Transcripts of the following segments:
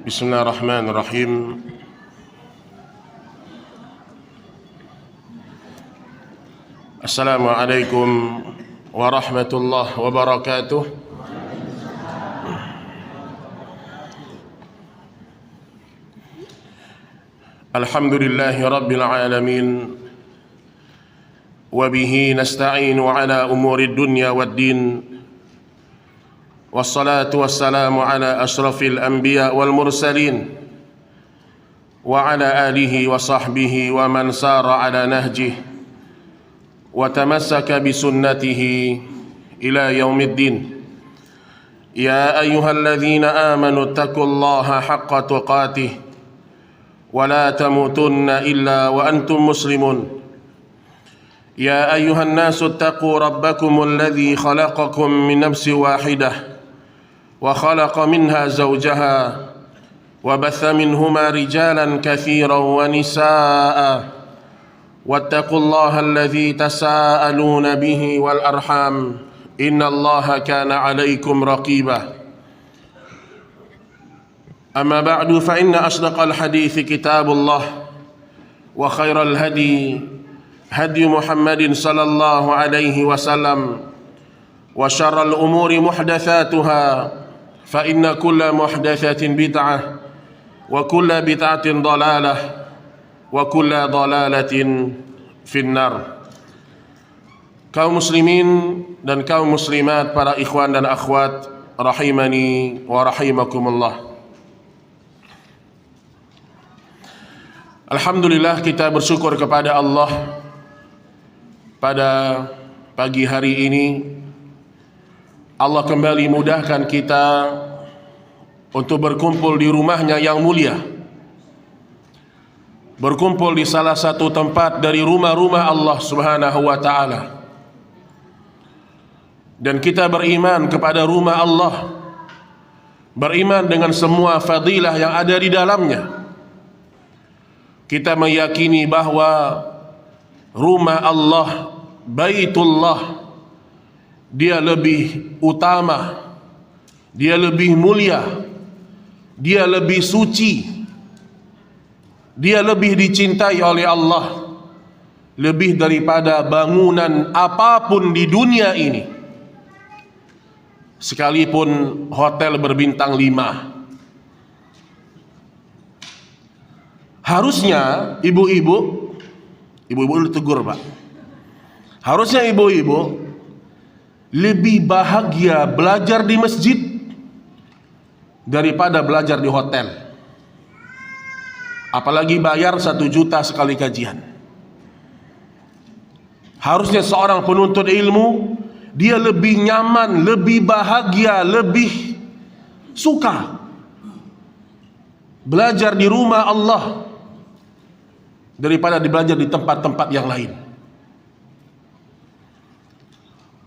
Bismillahirrahmanirrahim. Assalamualaikum warahmatullahi wabarakatuh. Alhamdulillahi rabbil alamin. Wa bihi nasta'inu ala umuri dunya waddin. Wassalatu wassalamu ala ashrafil anbiya wal mursalin wa ala alihi wa sahbihi wa man sara ala nahjihi wa tamassaka bi sunnatihi ila yaumiddin. Ya ayyuhalladzina amanu taqullaha haqqa tuqatih wa la tamutunna illa wa antum muslimun. Ya ayyuhan nasu taqu rabbakumul ladzi khalaqakum min nafsin wahidah وخلق منها زوجها وبث منهما رجالا كثيرا ونساء واتقوا الله الذي تساءلون به والأرحام إن الله كان عليكم رقيبا. أما بعد فإن أصدق الحديث كتاب الله وخير الهدي هدي محمد صلى الله عليه وسلم وشر الأمور محدثاتها فإن كل محدثة بدعة وكل بدعة ضلالة وكل ضلالة في النار. Kaum muslimin dan kaum muslimat, para ikhwan dan akhwat rahimani wa rahimakumullah. Alhamdulillah, kita bersyukur kepada Allah pada pagi hari ini. Allah kembali mudahkan kita untuk berkumpul di rumahnya yang mulia, berkumpul di salah satu tempat dari rumah-rumah Allah subhanahu wa ta'ala. Dan kita beriman kepada rumah Allah, beriman dengan semua fadilah yang ada di dalamnya. Kita meyakini bahwa rumah Allah, Baitullah, dia lebih utama, dia lebih mulia, dia lebih suci, dia lebih dicintai oleh Allah, lebih daripada bangunan apapun di dunia ini, sekalipun hotel berbintang 5. Harusnya ibu-ibu ditegur, Pak. Harusnya ibu-ibu lebih bahagia belajar di masjid daripada belajar di hotel. Apalagi bayar 1 juta sekali kajian. Harusnya seorang penuntut ilmu, dia lebih nyaman, lebih bahagia, lebih suka belajar di rumah Allah daripada belajar di tempat-tempat yang lain.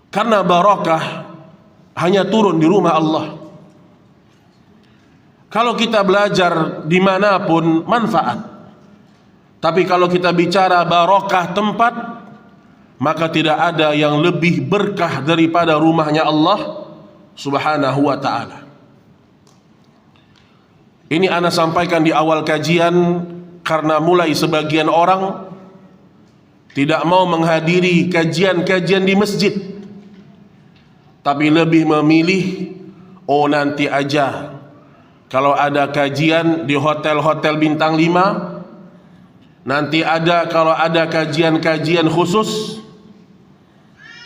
Karena barakah hanya turun di rumah Allah. Kalau kita belajar dimanapun manfaat, tapi kalau kita bicara barakah tempat, maka tidak ada yang lebih berkah daripada rumahnya Allah subhanahu wa ta'ala. Ini ana sampaikan di awal kajian karena mulai sebagian orang tidak mau menghadiri kajian-kajian di masjid, tapi lebih memilih, nanti aja kalau ada kajian di hotel-hotel bintang 5, nanti ada kalau ada kajian-kajian khusus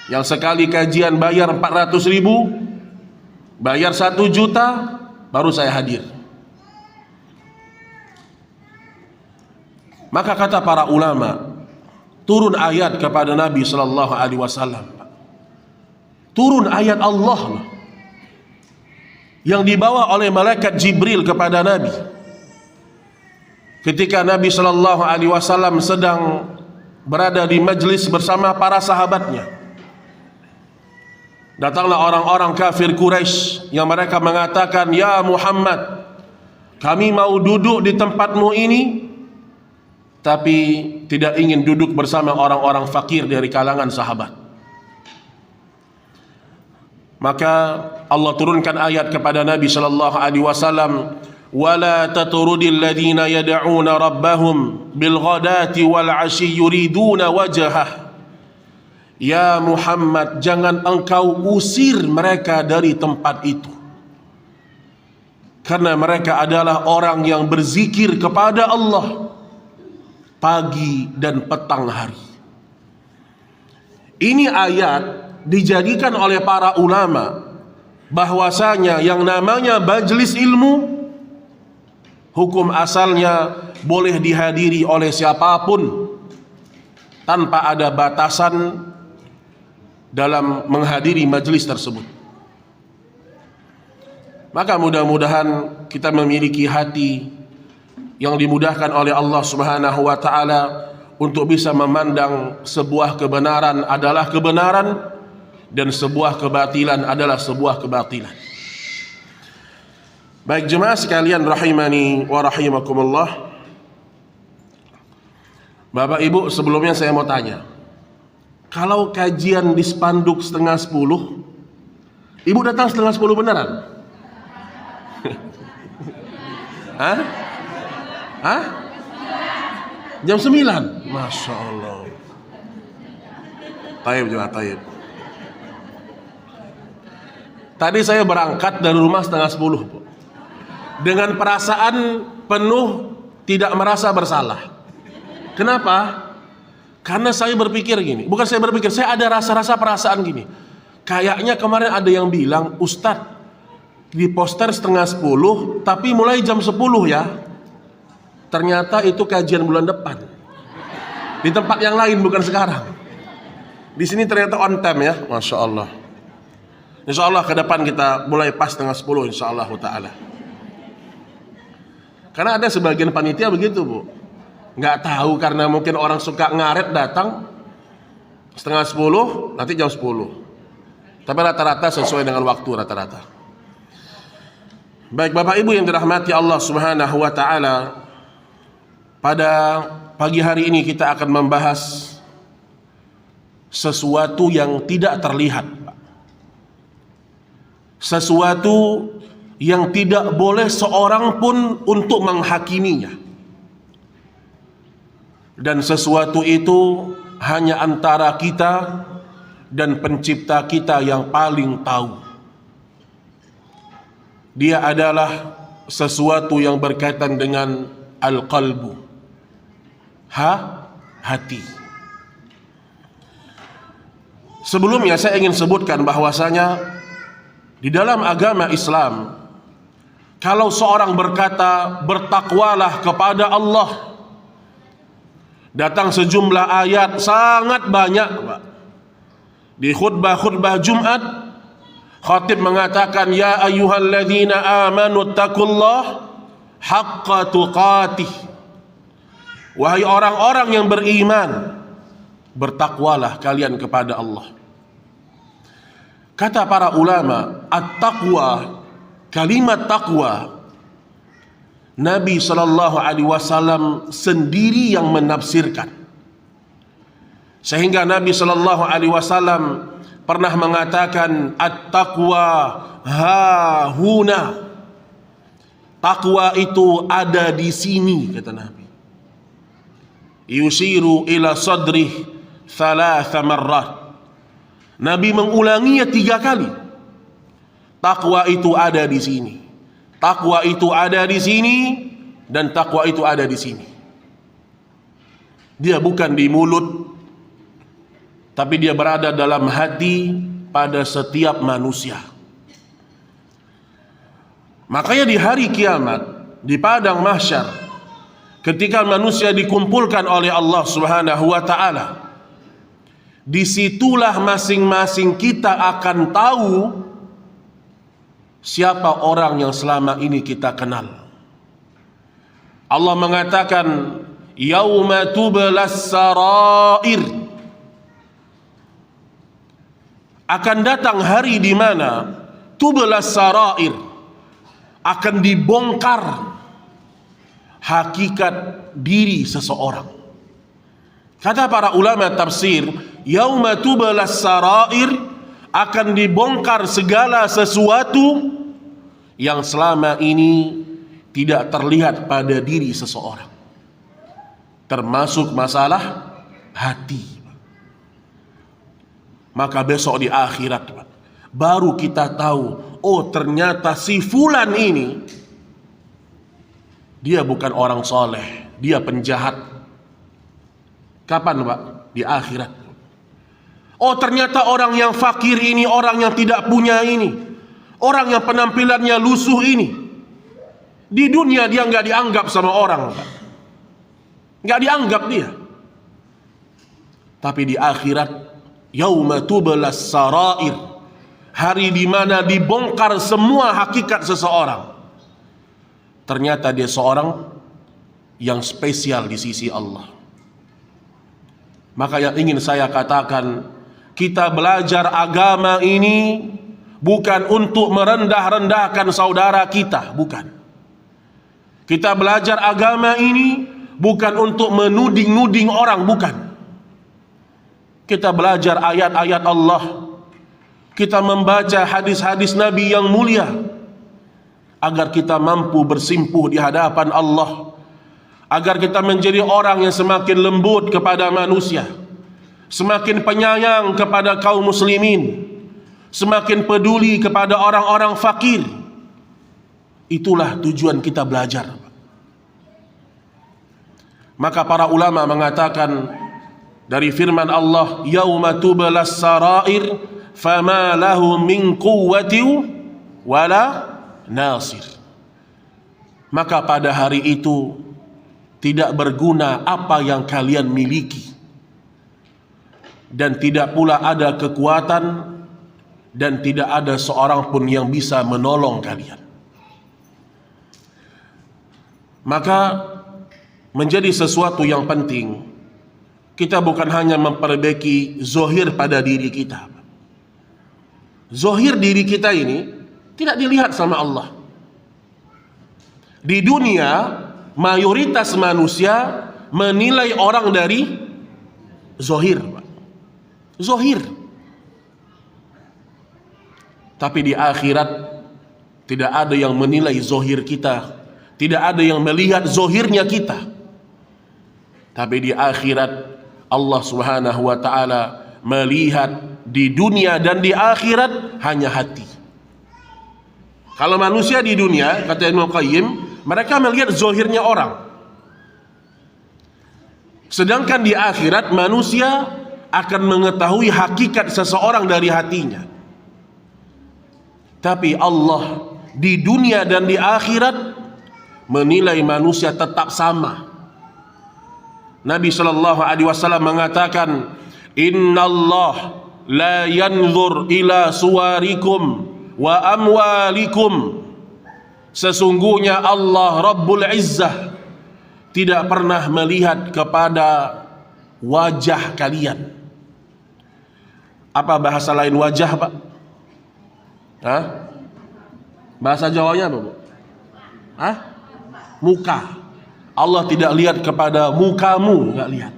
yang sekali kajian bayar 400.000, bayar 1 juta baru saya hadir. Maka kata para ulama, turun ayat kepada Nabi sallallahu alaihi wasallam. Turun ayat Allah yang dibawa oleh malaikat Jibril kepada Nabi ketika Nabi sallallahu alaihi wasallam sedang berada di majlis bersama para sahabatnya. Datanglah orang-orang kafir Quraisy yang mereka mengatakan, "Ya Muhammad, kami mau duduk di tempatmu ini, tapi tidak ingin duduk bersama orang-orang fakir dari kalangan sahabat." Maka Allah turunkan ayat kepada Nabi sallallahu alaihi wasallam, ولا تطرد الذين يدعون ربهم بالغداة والعشي يريدون وجهه. Ya Muhammad, jangan engkau usir mereka dari tempat itu, karena mereka adalah orang yang berzikir kepada Allah pagi dan petang hari. Ini ayat dijadikan oleh para ulama bahwasanya yang namanya majelis ilmu, hukum asalnya boleh dihadiri oleh siapapun tanpa ada batasan dalam menghadiri majelis tersebut. Maka mudah-mudahan kita memiliki hati yang dimudahkan oleh Allah Subhanahu wa taala untuk bisa memandang sebuah kebenaran adalah kebenaran dan sebuah kebatilan adalah sebuah kebatilan. Baik jemaah sekalian rahimani wa rahimakumullah. Bapak Ibu, sebelumnya saya mau tanya, kalau kajian di spanduk 9:30, Ibu datang 9:30 beneran? Hah? Hah? Jam 9? Masya Allah. Taib jemaah, taib. Tadi saya berangkat dari rumah 9:30, Bu, dengan perasaan penuh tidak merasa bersalah. Kenapa? Karena saya berpikir gini, bukan saya berpikir, saya ada rasa-rasa perasaan gini. Kayaknya kemarin ada yang bilang, Ustadz, di poster 9:30, tapi mulai jam 10 ya. Ternyata itu kajian bulan depan. Di tempat yang lain, bukan sekarang. Di sini ternyata on time ya, Masya Allah. Insya Allah ke depan kita mulai pas 9:30, Insya Allah ta'ala. Karena ada sebagian panitia begitu, Bu. Nggak tahu, karena mungkin orang suka ngaret datang 9:30, nanti jam 10. Tapi rata-rata sesuai dengan waktu rata-rata. Baik Bapak Ibu yang dirahmati Allah Subhanahu wa taala, pada pagi hari ini kita akan membahas sesuatu yang tidak terlihat, sesuatu yang tidak boleh seorang pun untuk menghakiminya. Dan sesuatu itu hanya antara kita dan pencipta kita yang paling tahu. Dia adalah sesuatu yang berkaitan dengan al-qalbu, hati. Sebelumnya saya ingin sebutkan bahwasanya di dalam agama Islam, kalau seorang berkata bertakwalah kepada Allah, datang sejumlah ayat sangat banyak, Pak. Di khutbah Jumat, khatib mengatakan, ya ayyuhalladzina amanu taqullah haqqa tuqatih. Wahai orang-orang yang beriman, bertakwalah kalian kepada Allah. Kata para ulama, at-taqwa, kalimat taqwa, Nabi Shallallahu Alaihi Wasallam sendiri yang menafsirkan, sehingga Nabi Shallallahu Alaihi Wasallam pernah mengatakan at-taqwa hahuna, takwa itu ada di sini, kata Nabi. Yusiru ila sadrih thalatha marrat. Nabi mengulanginya 3 kali. Takwa itu ada di sini, takwa itu ada di sini, dan takwa itu ada di sini. Dia bukan di mulut, tapi dia berada dalam hati pada setiap manusia. Makanya di hari kiamat, di padang mahsyar, ketika manusia dikumpulkan oleh Allah Subhanahu wa taala, disitulah masing-masing kita akan tahu siapa orang yang selama ini kita kenal. Allah mengatakan, yauma tublas sarair, akan datang hari di mana tublas sarair, akan dibongkar hakikat diri seseorang. Kata para ulama tafsir, yauma tublas sarair, akan dibongkar segala sesuatu yang selama ini tidak terlihat pada diri seseorang, termasuk masalah hati. Maka besok di akhirat baru kita tahu, oh ternyata si fulan ini dia bukan orang soleh, dia penjahat. Kapan Pak? Di akhirat. Oh ternyata orang yang fakir ini, orang yang tidak punya ini, orang yang penampilannya lusuh ini, di dunia dia nggak dianggap sama orang, Pak. Nggak dianggap dia. Tapi di akhirat, yauma tublas sarair, hari di mana dibongkar semua hakikat seseorang. Ternyata dia seorang yang spesial di sisi Allah. Maka yang ingin saya katakan, kita belajar agama ini bukan untuk merendah-rendahkan saudara kita, bukan. Kita belajar agama ini bukan untuk menuding-nuding orang, bukan. Kita belajar ayat-ayat Allah, kita membaca hadis-hadis Nabi yang mulia, agar kita mampu bersimpuh di hadapan Allah, agar kita menjadi orang yang semakin lembut kepada manusia, semakin penyayang kepada kaum muslimin, semakin peduli kepada orang-orang fakir. Itulah tujuan kita belajar. Maka para ulama mengatakan dari firman Allah, yauma tublas sarair fama lahu min quwwati wala nasir. Maka pada hari itu tidak berguna apa yang kalian miliki, dan tidak pula ada kekuatan, dan tidak ada seorang pun yang bisa menolong kalian. Maka menjadi sesuatu yang penting, kita bukan hanya memperbaiki zohir pada diri kita. Zohir diri kita ini tidak dilihat sama Allah. Di dunia, mayoritas manusia menilai orang dari zohir, zohir. Tapi di akhirat tidak ada yang menilai zohir kita, tidak ada yang melihat zohirnya kita. Tapi di akhirat Allah Subhanahu wa ta'ala melihat di dunia dan di akhirat hanya hati. Kalau manusia di dunia, kata Ibnu Qayyim, mereka melihat zohirnya orang. Sedangkan di akhirat manusia akan mengetahui hakikat seseorang dari hatinya. Tapi Allah di dunia dan di akhirat menilai manusia tetap sama. Nabi sallallahu alaihi wasallam mengatakan, "Innallah la yanzur ila suwarikum wa amwalikum." Sesungguhnya Allah Rabbul Izzah tidak pernah melihat kepada wajah kalian. Apa bahasa lain wajah, Pak? Hah? Bahasa Jawanya apa, Bu? Hah? Muka. Allah tidak lihat kepada mukamu, enggak lihat.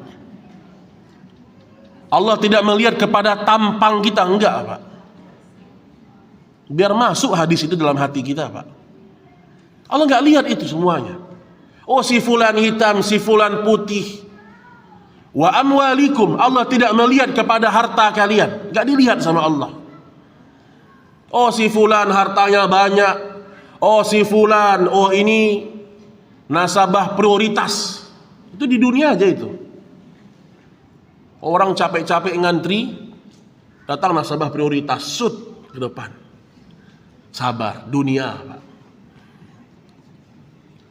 Allah tidak melihat kepada tampang kita, enggak, Pak. Biar masuk hadis itu dalam hati kita, Pak. Allah enggak lihat itu semuanya. Oh, si fulan hitam, si fulan putih. Wa amwalikum, Allah tidak melihat kepada harta kalian, enggak dilihat sama Allah. Oh, si fulan hartanya banyak. Oh, si fulan, oh ini nasabah prioritas. Itu di dunia aja itu. Orang capek-capek ngantri, datang nasabah prioritas, sut ke depan. Sabar, dunia, Pak.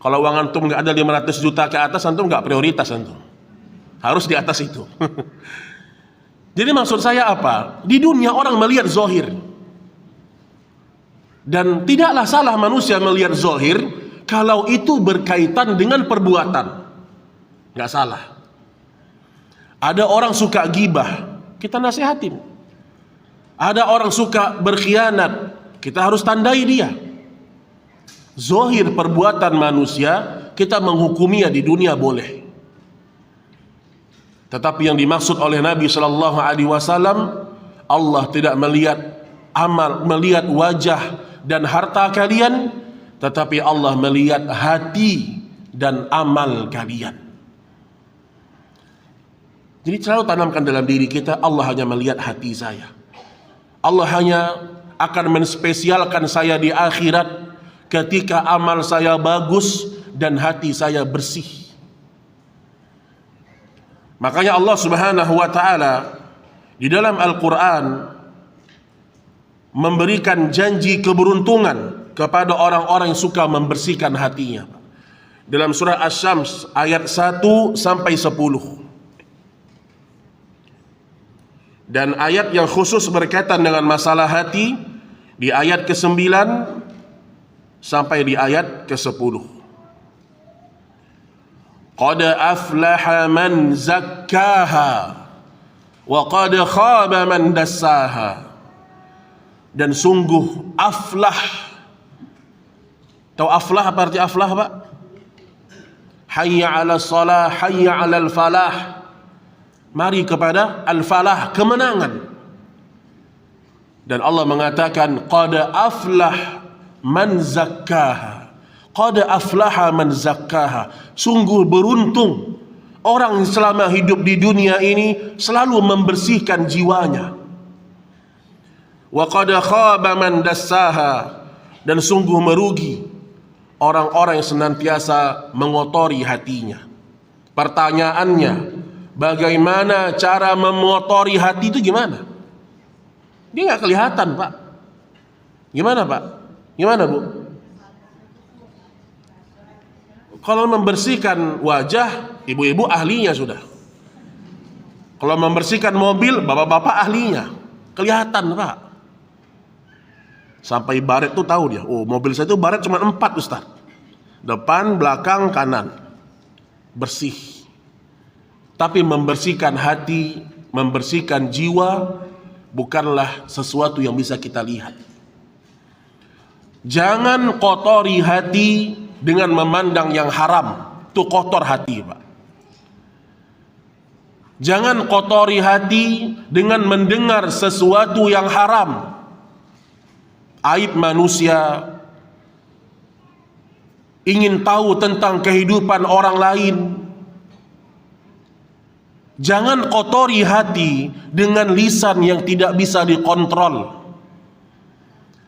Kalau uang antum nggak ada 500 juta ke atas, antum nggak prioritas antum. Harus di atas itu. Jadi maksud saya apa? Di dunia orang melihat zohir. Dan tidaklah salah manusia melihat zohir kalau itu berkaitan dengan perbuatan. Nggak salah. Ada orang suka gibah, kita nasihatin. Ada orang suka berkhianat, kita harus tandai dia. Zohir perbuatan manusia, kita menghukuminya di dunia boleh. Tetapi yang dimaksud oleh Nabi Shallallahu Alaihi Wasallam, Allah tidak melihat amal, melihat wajah dan harta kalian, tetapi Allah melihat hati dan amal kalian. Jadi selalu tanamkan dalam diri kita, Allah hanya melihat hati saya. Allah hanya akan menspesialkan saya di akhirat ketika amal saya bagus dan hati saya bersih. Makanya Allah Subhanahu wa taala di dalam Al-Qur'an memberikan janji keberuntungan kepada orang-orang yang suka membersihkan hatinya. Dalam surah Asy-Syams ayat 1 sampai 10. Dan ayat yang khusus berkaitan dengan masalah hati di ayat ke-9 sampai di ayat ke-10. Qad aflaha man zakkaha wa qad khaba man dassaha. Dan sungguh aflah. Tahu aflah apa arti aflah, Pak? Hayya 'ala shalah, hayya 'alal falah. Mari kepada al-falah, kemenangan. Dan Allah mengatakan qad aflah man zakkaha. Qad aflaha man zakkaha. Sungguh beruntung orang yang selama hidup di dunia ini selalu membersihkan jiwanya. Wa qad khaba man dassaha. Dan sungguh merugi orang-orang yang senantiasa mengotori hatinya. Pertanyaannya, bagaimana cara mengotori hati itu gimana? Dia nggak kelihatan, Pak. Gimana, Pak? Gimana, Bu? Kalau membersihkan wajah, ibu-ibu ahlinya sudah. Kalau membersihkan mobil, bapak-bapak ahlinya. Kelihatan, Pak. Sampai baret tuh tahu dia. Oh, mobil saya tuh baret cuma 4, Ustaz. Depan, belakang, kanan. Bersih. Tapi membersihkan hati, membersihkan jiwa bukanlah sesuatu yang bisa kita lihat. Jangan kotori hati dengan memandang yang haram. Itu kotor hati, Pak. Jangan kotori hati dengan mendengar sesuatu yang haram. Aib manusia, ingin tahu tentang kehidupan orang lain. Jangan kotori hati dengan lisan yang tidak bisa dikontrol.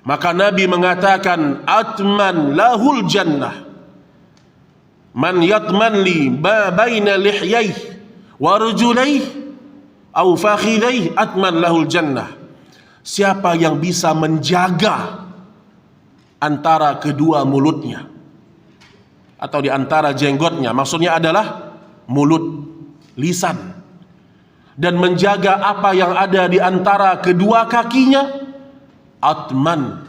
Maka Nabi mengatakan, atman lahul jannah man yatman li ma baina lihyayhi wa rujulaihi aw fakhidaihi atman lahul jannah. Siapa yang bisa menjaga antara kedua mulutnya atau di antara jenggotnya, maksudnya adalah mulut, lisan, dan menjaga apa yang ada di antara kedua kakinya, atman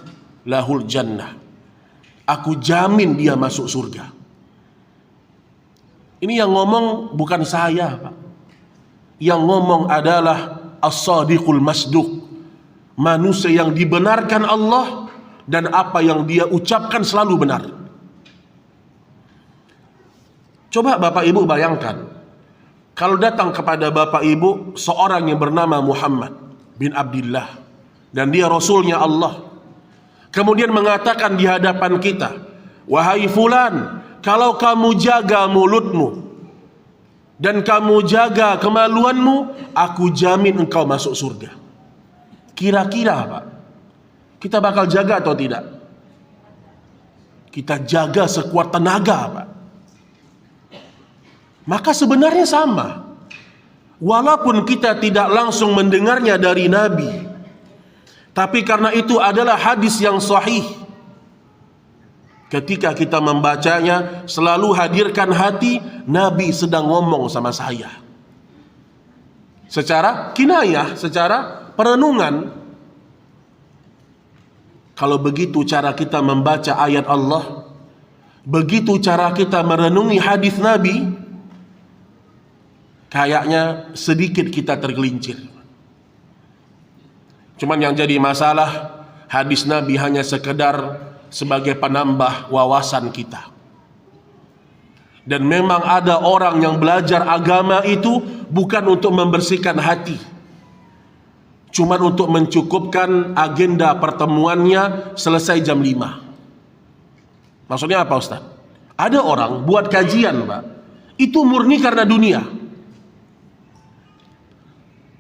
lahul jannah. Aku jamin dia masuk surga. Ini yang ngomong bukan saya, Pak. Yang ngomong adalah as-sadiqul masduq. Manusia yang dibenarkan Allah dan apa yang dia ucapkan selalu benar. Coba Bapak Ibu bayangkan, kalau datang kepada Bapak Ibu seorang yang bernama Muhammad bin Abdullah dan dia Rasulnya Allah, kemudian mengatakan di hadapan kita, wahai fulan, kalau kamu jaga mulutmu dan kamu jaga kemaluanmu, aku jamin engkau masuk surga. Kira-kira, Pak, kita bakal jaga atau tidak? Kita jaga sekuat tenaga, Pak. Maka sebenarnya sama. Walaupun kita tidak langsung mendengarnya dari Nabi, tapi karena itu adalah hadis yang sahih. Ketika kita membacanya, selalu hadirkan hati Nabi sedang ngomong sama saya. Secara kinayah, secara perenungan. Kalau begitu cara kita membaca ayat Allah, begitu cara kita merenungi hadis Nabi, kayaknya sedikit kita tergelincir. Cuman yang jadi masalah, hadis Nabi hanya sekedar sebagai penambah wawasan kita. Dan memang ada orang yang belajar agama itu bukan untuk membersihkan hati, cuma untuk mencukupkan agenda pertemuannya selesai jam 5. Maksudnya apa Ustaz? Ada orang buat kajian Pak, itu murni karena dunia.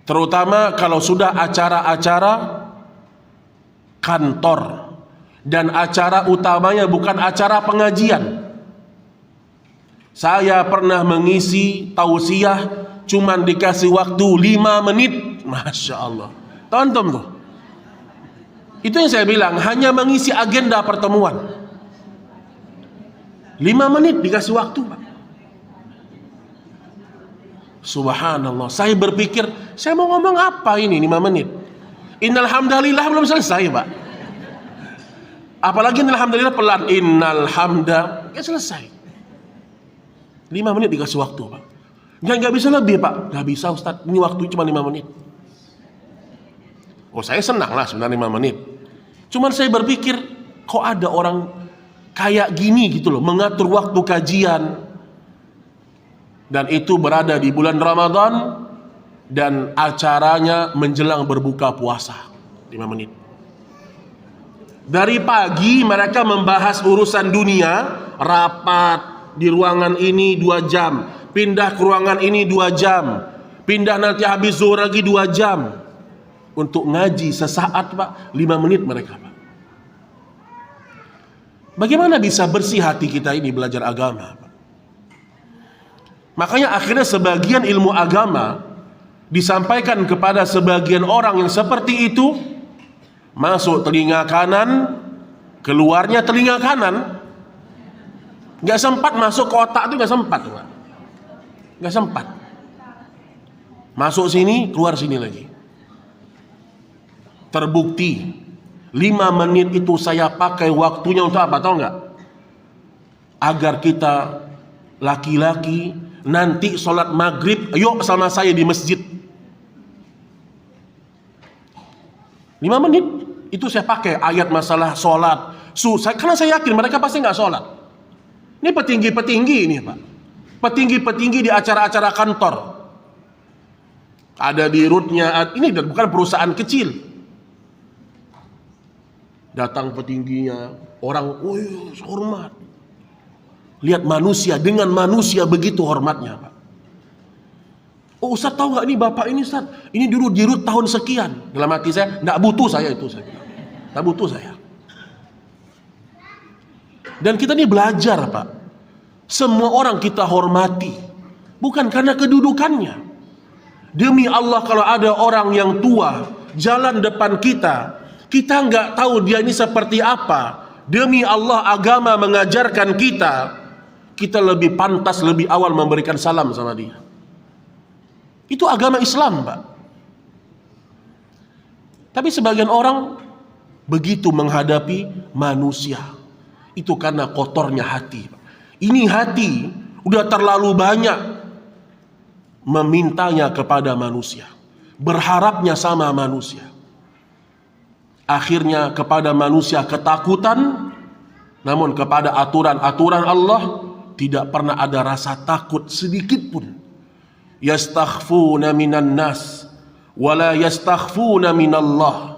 Terutama kalau sudah acara-acara kantor dan acara utamanya bukan acara pengajian. Saya pernah mengisi tausiah cuman dikasih waktu 5 menit. Masya Allah. Tonton tuh. Itu yang saya bilang, hanya mengisi agenda pertemuan. 5 menit dikasih waktu Pak. Subhanallah. Saya berpikir, saya mau ngomong apa ini 5 menit? Innal hamdalillah belum selesai Pak. Apalagi alhamdulillah pelan. Innal hamda, ya selesai. 5 menit dikasih waktu Pak. Nggak bisa lebih Pak. Nggak bisa Ustaz, ini waktu cuma 5 menit. Oh saya senang lah sebenarnya 5 menit. Cuman saya berpikir, kok ada orang kayak gini gitu loh, mengatur waktu kajian. Dan itu berada di bulan Ramadan dan acaranya menjelang berbuka puasa 5 menit. Dari pagi mereka membahas urusan dunia, rapat di ruangan ini 2 jam, pindah ke ruangan ini 2 jam, pindah nanti habis zuhur lagi 2 jam. Untuk ngaji sesaat Pak, 5 menit mereka Pak. Bagaimana bisa bersih hati kita ini belajar agama Pak? Makanya akhirnya sebagian ilmu agama disampaikan kepada sebagian orang yang seperti itu, masuk telinga kanan, keluarnya telinga kanan. Gak sempat masuk ke otak itu, gak sempat Pak. Gak sempat. Masuk sini, keluar sini lagi. Terbukti 5 menit itu saya pakai waktunya untuk apa, tahu nggak? Agar kita laki-laki nanti sholat maghrib, yuk sama saya di masjid. 5 menit itu saya pakai ayat masalah sholat. Karena saya yakin mereka pasti nggak sholat. Ini petinggi-petinggi ini Pak. Petinggi-petinggi di acara-acara kantor. Ada di rootnya, ini bukan perusahaan kecil. Datang petingginya, orang, hormat. Lihat manusia, dengan manusia begitu hormatnya Pak. Oh Ustaz tahu nggak ini bapak ini Ustaz, ini dulu di root tahun sekian. Dalam hati saya, nggak butuh saya itu, nggak butuh saya. Dan kita ini belajar Pak. Semua orang kita hormati, bukan karena kedudukannya. Demi Allah kalau ada orang yang tua jalan depan kita, kita nggak tahu dia ini seperti apa. Demi Allah agama mengajarkan kita lebih pantas lebih awal memberikan salam sama dia. Itu agama Islam Pak. Tapi sebagian orang begitu menghadapi manusia, itu karena kotornya hati Pak. Ini hati udah terlalu banyak memintanya kepada manusia, berharapnya sama manusia. Akhirnya kepada manusia ketakutan, namun kepada aturan-aturan Allah tidak pernah ada rasa takut sedikit pun. Yastakhfuna minan nas wala yastakhfuna minallah.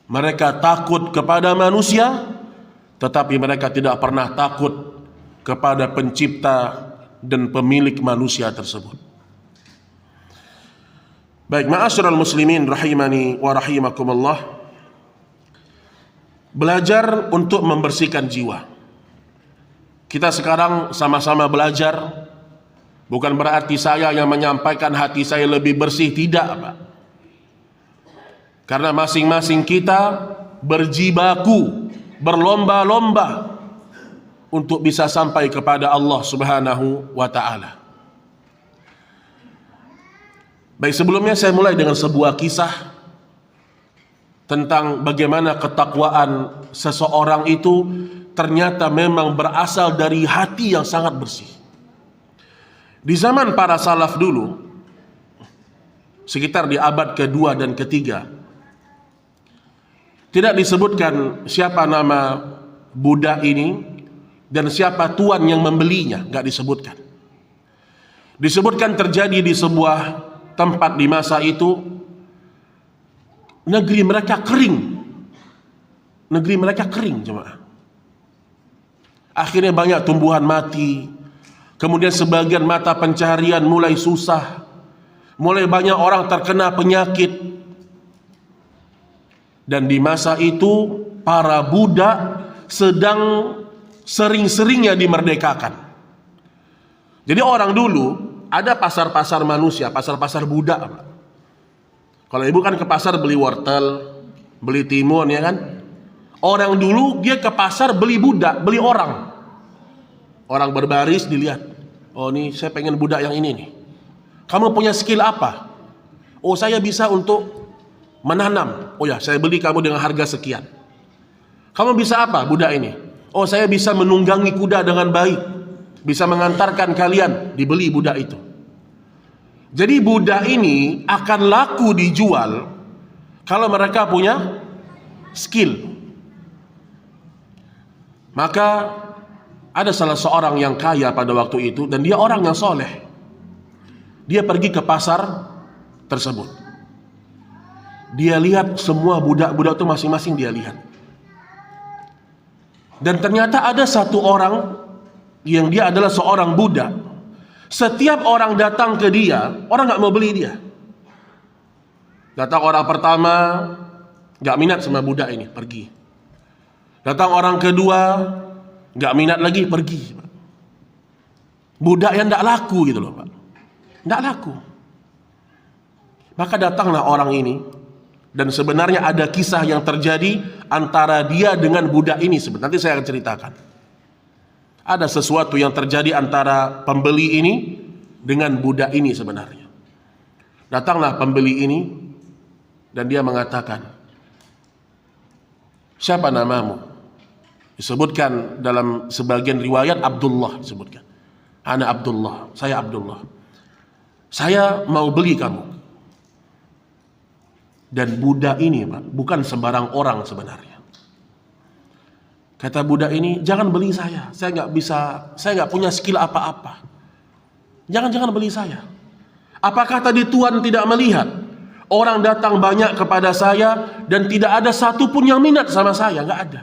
Mereka takut kepada manusia, tetapi mereka tidak pernah takut kepada pencipta dan pemilik manusia tersebut. Baik, ma'asyiral muslimin rahimani wa rahimakumullah. Belajar untuk membersihkan jiwa. Kita sekarang sama-sama belajar. Bukan berarti saya yang menyampaikan hati saya lebih bersih, tidak Pak. Karena masing-masing kita berjibaku, berlomba-lomba untuk bisa sampai kepada Allah Subhanahu wa ta'ala. Baik, sebelumnya saya mulai dengan sebuah kisah tentang bagaimana ketakwaan seseorang itu ternyata memang berasal dari hati yang sangat bersih. Di zaman para salaf dulu, sekitar di abad kedua dan ketiga, tidak disebutkan siapa nama budak ini dan siapa tuan yang membelinya, nggak disebutkan. Disebutkan terjadi di sebuah tempat di masa itu, negeri mereka kering. Negeri mereka kering, jemaah. Akhirnya banyak tumbuhan mati. Kemudian sebagian mata pencaharian mulai susah. Mulai banyak orang terkena penyakit. Dan di masa itu para budak sedang sering-seringnya dimerdekakan. Jadi orang dulu ada pasar-pasar manusia, pasar-pasar budak. Kalau ibu kan ke pasar beli wortel, beli timun, ya kan? Orang dulu dia ke pasar beli budak, beli orang. Orang berbaris dilihat. Oh, nih saya pengen budak yang ini nih. Kamu punya skill apa? Oh, saya bisa untuk menanam. Oh ya, saya beli kamu dengan harga sekian. Kamu bisa apa budak ini? Oh, saya bisa menunggangi kuda dengan baik. Bisa mengantarkan kalian. Dibeli budak itu. Jadi budak ini akan laku dijual kalau mereka punya skill. Maka ada salah seorang yang kaya pada waktu itu, dan dia orang yang soleh. Dia pergi ke pasar tersebut. Dia lihat semua budak-budak itu masing-masing dia lihat. Dan ternyata ada satu orang yang dia adalah seorang budak. Setiap orang datang ke dia, orang gak mau beli dia. Datang orang pertama, gak minat sama budak ini, pergi. Datang orang kedua, gak minat lagi, pergi. Budak yang gak laku gitu loh Pak. Gak laku. Maka datanglah orang ini. Dan sebenarnya ada kisah yang terjadi antara dia dengan budak ini. Nanti saya akan ceritakan. Ada sesuatu yang terjadi antara pembeli ini dengan budak ini sebenarnya. Datanglah pembeli ini dan dia mengatakan, siapa namamu? Disebutkan dalam sebagian riwayat Abdullah disebutkan. Ana Abdullah, saya Abdullah. Saya mau beli kamu. Dan budak ini Pak, bukan sembarang orang sebenarnya. Kata budak ini, jangan beli saya nggak punya skill apa-apa. Jangan beli saya. Apakah tadi Tuhan tidak melihat orang datang banyak kepada saya dan tidak ada satupun yang minat sama saya? Nggak ada.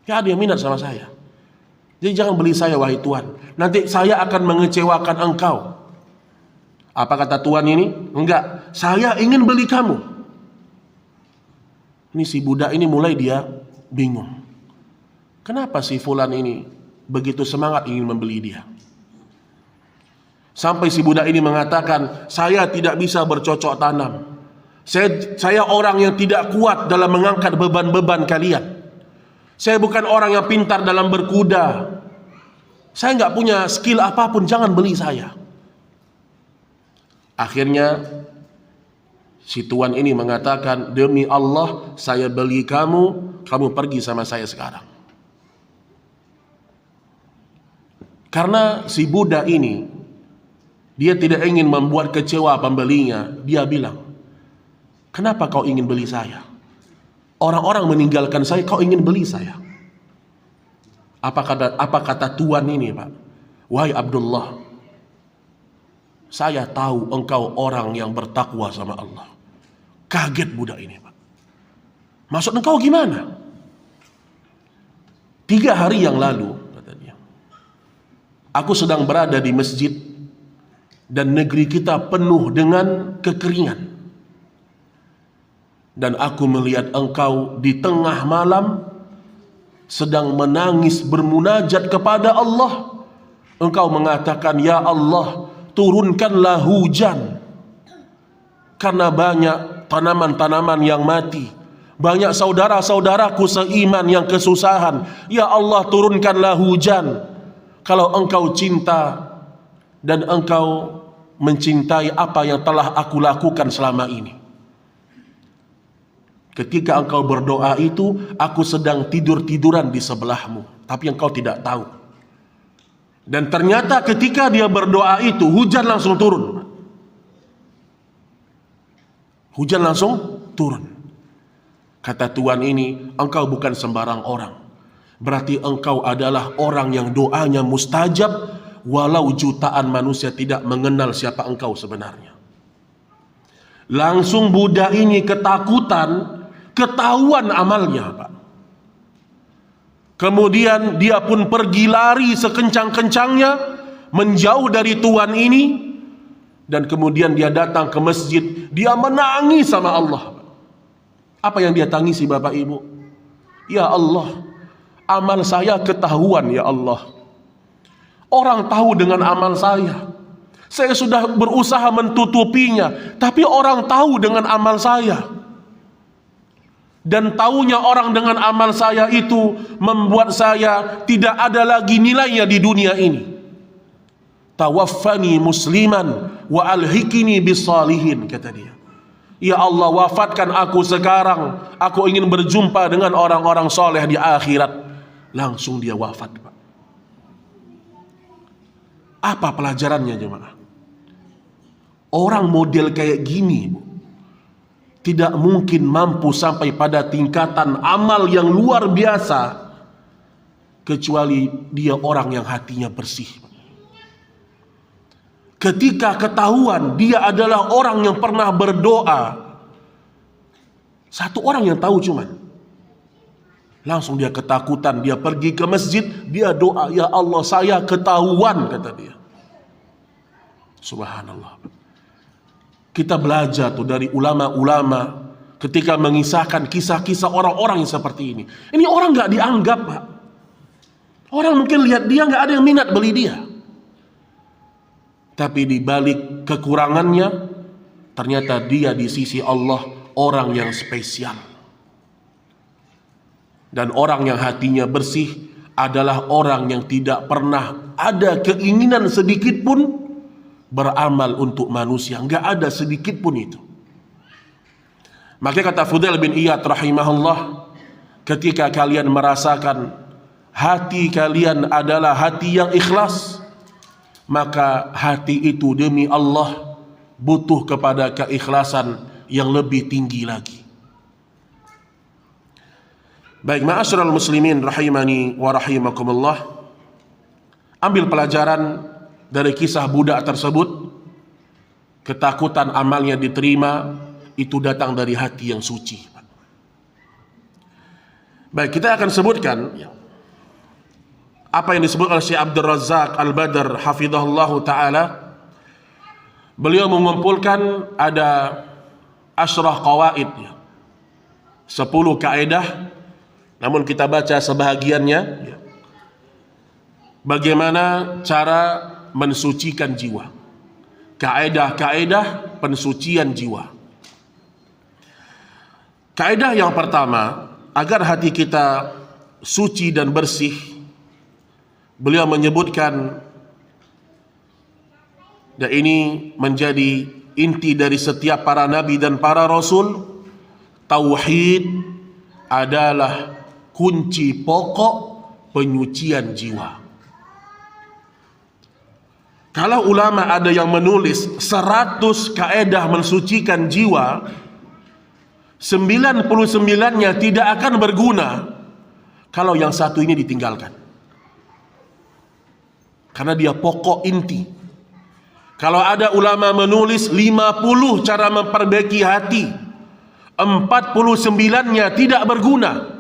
Nggak ada yang minat sama saya. Jadi jangan beli saya wahai Tuhan. Nanti saya akan mengecewakan engkau. Apa kata Tuhan ini? Enggak, saya ingin beli kamu. Ini si budak ini mulai dia bingung. Kenapa si fulan ini begitu semangat ingin membeli dia? Sampai si budak ini mengatakan, saya tidak bisa bercocok tanam. Saya orang yang tidak kuat dalam mengangkat beban-beban kalian. Saya bukan orang yang pintar dalam berkuda. Saya nggak punya skill apapun, jangan beli saya. Akhirnya si tuan ini mengatakan, demi Allah saya beli kamu, kamu pergi sama saya sekarang. Karena si budak ini, dia tidak ingin membuat kecewa pembelinya. Dia bilang, kenapa kau ingin beli saya? Orang-orang meninggalkan saya, kau ingin beli saya. Apa kata tuan ini Pak? Wahai Abdullah, saya tahu engkau orang yang bertakwa sama Allah. Kaget budak ini Pak. Maksud engkau gimana? 3 hari yang lalu, kata dia, aku sedang berada di masjid dan negeri kita penuh dengan kekeringan. Dan aku melihat engkau di tengah malam sedang menangis bermunajat kepada Allah. Engkau mengatakan, ya Allah, turunkanlah hujan. Karena banyak tanaman-tanaman yang mati. Banyak saudara-saudaraku seiman yang kesusahan. Ya Allah, turunkanlah hujan. Kalau engkau cinta dan engkau mencintai apa yang telah aku lakukan selama ini. Ketika engkau berdoa itu, aku sedang tidur-tiduran di sebelahmu. Tapi engkau tidak tahu. Dan ternyata ketika dia berdoa itu, hujan langsung turun. Hujan langsung turun. Kata Tuhan ini, engkau bukan sembarang orang. Berarti engkau adalah orang yang doanya mustajab, walau jutaan manusia tidak mengenal siapa engkau sebenarnya. Langsung budak ini ketakutan, ketahuan amalnya Pak. Kemudian dia pun pergi lari sekencang-kencangnya menjauh dari tuan ini, dan kemudian dia datang ke masjid. Dia menangis sama Allah. Apa yang dia tangisi Bapak Ibu? Ya Allah, amal saya ketahuan ya Allah. Orang tahu dengan amal saya. Saya sudah berusaha menutupinya, tapi orang tahu dengan amal saya. Dan taunya orang dengan amal saya itu membuat saya tidak ada lagi nilainya di dunia ini. Tawaffani musliman wa alhikini bisalihin, kata dia. Ya Allah, wafatkan aku sekarang. Aku ingin berjumpa dengan orang-orang soleh di akhirat. Langsung dia wafat, Pak. Apa pelajarannya jemaah? Orang model kayak gini, Bu, tidak mungkin mampu sampai pada tingkatan amal yang luar biasa kecuali dia orang yang hatinya bersih. Ketika ketahuan dia adalah orang yang pernah berdoa, satu orang yang tahu cuman, langsung dia ketakutan, dia pergi ke masjid, dia doa, ya Allah saya ketahuan, kata dia. Subhanallah. Kita belajar tuh dari ulama-ulama ketika mengisahkan kisah-kisah orang-orang yang seperti ini. Ini orang nggak dianggap, Pak. Orang mungkin lihat dia nggak ada yang minat beli dia. Tapi di balik kekurangannya, ternyata dia di sisi Allah orang yang spesial. Dan orang yang hatinya bersih adalah orang yang tidak pernah ada keinginan sedikit pun beramal untuk manusia. Nggak ada sedikit pun itu. Maka kata Fudail bin Iyad rahimahullah, ketika kalian merasakan hati kalian adalah hati yang ikhlas, maka hati itu demi Allah butuh kepada keikhlasan yang lebih tinggi lagi. Baik, ma'asyiral muslimin rahimani wa rahimakumullah. Ambil pelajaran dari kisah budak tersebut. Ketakutan amalnya diterima itu datang dari hati yang suci. Baik, kita akan sebutkan apa yang disebut oleh Syekh Abdul Razak Al-Badr hafizahullah ta'ala. Beliau mengumpulkan ada asyrah qawaid, 10 kaedah, namun kita baca sebahagiannya. Bagaimana cara mensucikan jiwa, kaedah-kaedah pensucian jiwa. Kaedah yang pertama, agar hati kita suci dan bersih, beliau menyebutkan, dan ini menjadi inti dari setiap para nabi dan para rasul, tauhid adalah kunci pokok penyucian jiwa. Kalau ulama ada yang menulis 100 kaedah mensucikan jiwa, 99-nya tidak akan berguna kalau yang satu ini ditinggalkan. Karena dia pokok inti. Kalau ada ulama menulis 50 cara memperbaiki hati, 49-nya tidak berguna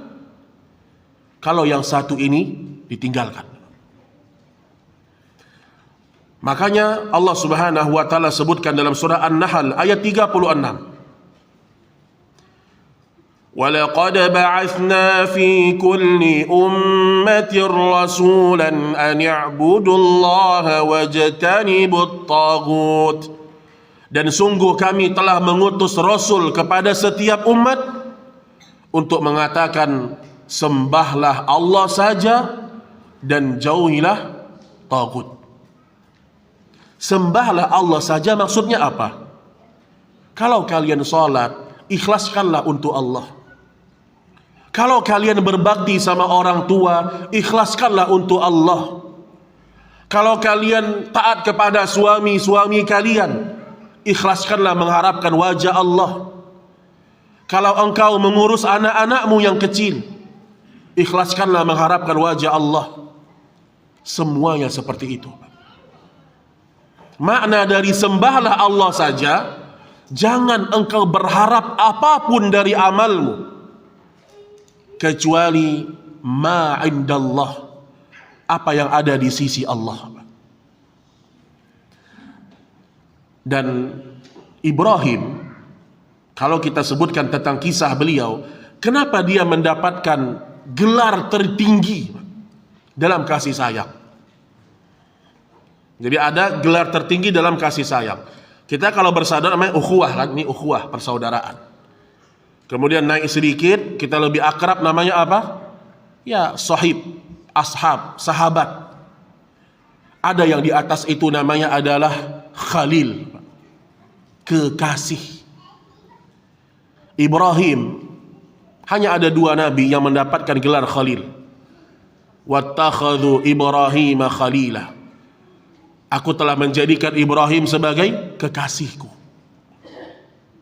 kalau yang satu ini ditinggalkan. Makanya Allah Subhanahu wa taala sebutkan dalam surah An-Nahl ayat 36. وَلَقَدْ بَعَثْنَا فِي كُلِّ أُمَّةٍ رَسُولًا أَنِ اعْبُدُوا اللَّهَ وَاجْتَنِبُوا الطَّاغُوتَ. Dan sungguh kami telah mengutus Rasul kepada setiap umat untuk mengatakan, sembahlah Allah saja dan jauhilah tagut. Sembahlah Allah saja maksudnya apa? Kalau kalian sholat, ikhlaskanlah untuk Allah. Kalau kalian berbakti sama orang tua, ikhlaskanlah untuk Allah. Kalau kalian taat kepada suami-suami kalian, ikhlaskanlah mengharapkan wajah Allah. Kalau engkau mengurus anak-anakmu yang kecil, ikhlaskanlah mengharapkan wajah Allah. Semuanya seperti itu. Makna dari sembahlah Allah saja, jangan engkau berharap apapun dari amalmu kecuali ma indallah, apa yang ada di sisi Allah. Dan Ibrahim, kalau kita sebutkan tentang kisah beliau, kenapa dia mendapatkan gelar tertinggi dalam kasih sayang? Jadi ada gelar tertinggi dalam kasih sayang. Kita kalau bersaudara namanya ukhuwah kan, ini ukhuwah, persaudaraan. Kemudian naik sedikit, kita lebih akrab namanya apa? Ya, sahib, ashab, sahabat. Ada yang di atas itu namanya adalah khalil, kekasih. Ibrahim, hanya ada 2 nabi yang mendapatkan gelar khalil. Wattakhadhu Ibrahim khalila. Aku telah menjadikan Ibrahim sebagai kekasihku.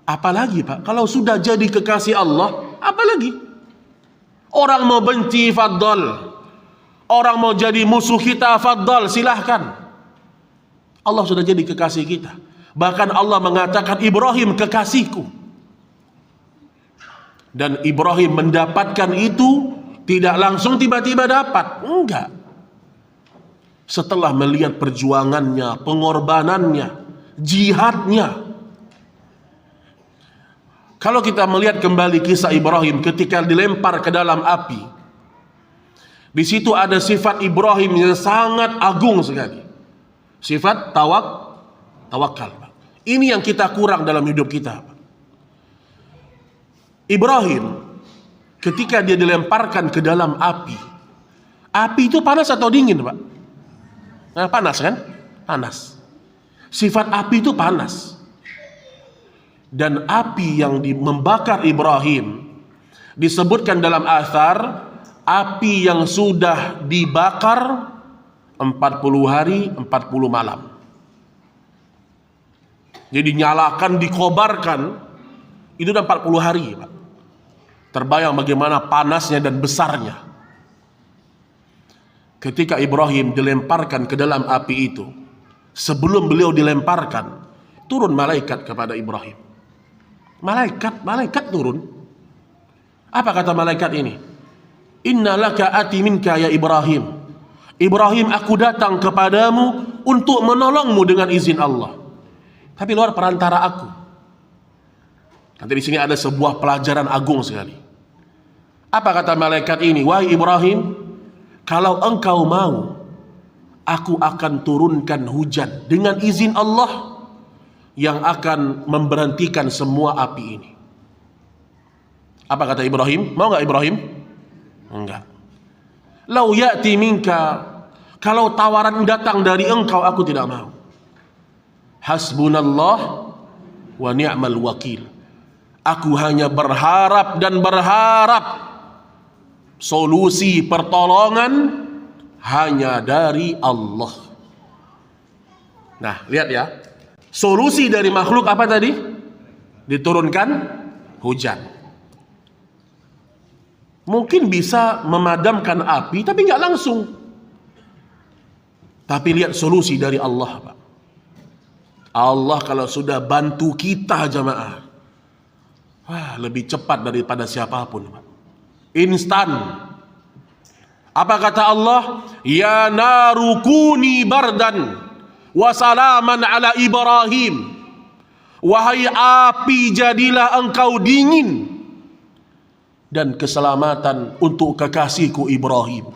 Apalagi Pak, kalau sudah jadi kekasih Allah, apalagi? Orang mau benci, faddal. Orang mau jadi musuh kita, faddal, silahkan. Allah sudah jadi kekasih kita. Bahkan Allah mengatakan Ibrahim kekasihku. Dan Ibrahim mendapatkan itu tidak langsung tiba-tiba dapat. Enggak. Setelah melihat perjuangannya, pengorbanannya, jihadnya. Kalau kita melihat kembali kisah Ibrahim ketika dilempar ke dalam api, di situ ada sifat Ibrahim yang sangat agung sekali. Sifat tawakal. Ini yang kita kurang dalam hidup kita. Ibrahim ketika dia dilemparkan ke dalam api itu panas atau dingin, Pak? Nah, panas kan? Panas. Sifat api itu panas. Dan api yang membakar Ibrahim disebutkan dalam athar, api yang sudah dibakar 40 hari 40 malam. Jadi nyalakan, dikobarkan, itu udah 40 hari, Pak. Terbayang bagaimana panasnya dan besarnya. Ketika Ibrahim dilemparkan ke dalam api itu, sebelum beliau dilemparkan, turun malaikat kepada Ibrahim. Malaikat turun. Apa kata malaikat ini? Inna laka ati minka ya Ibrahim. Ibrahim, aku datang kepadamu untuk menolongmu dengan izin Allah. Tapi luar perantara aku. Nanti di sini ada sebuah pelajaran agung sekali. Apa kata malaikat ini? Wahai Ibrahim, kalau engkau mau, aku akan turunkan hujan dengan izin Allah yang akan memberhentikan semua api ini. Apa kata Ibrahim? Mau nggak Ibrahim? Enggak. Lau ya'ti minka, kalau tawaran datang dari engkau, aku tidak mau. Hasbunallah wa ni'mal wakil. Aku hanya berharap dan berharap solusi pertolongan hanya dari Allah. Nah, lihat ya. Solusi dari makhluk apa tadi? Diturunkan hujan. Mungkin bisa memadamkan api, tapi nggak langsung. Tapi lihat solusi dari Allah, Pak. Allah kalau sudah bantu kita jamaah, wah, lebih cepat daripada siapapun, Pak. Instan. Apa kata Allah? Ya narukuni bardan wa salaman ala Ibrahim. Wahai api, jadilah engkau dingin dan keselamatan untuk kekasihku Ibrahim.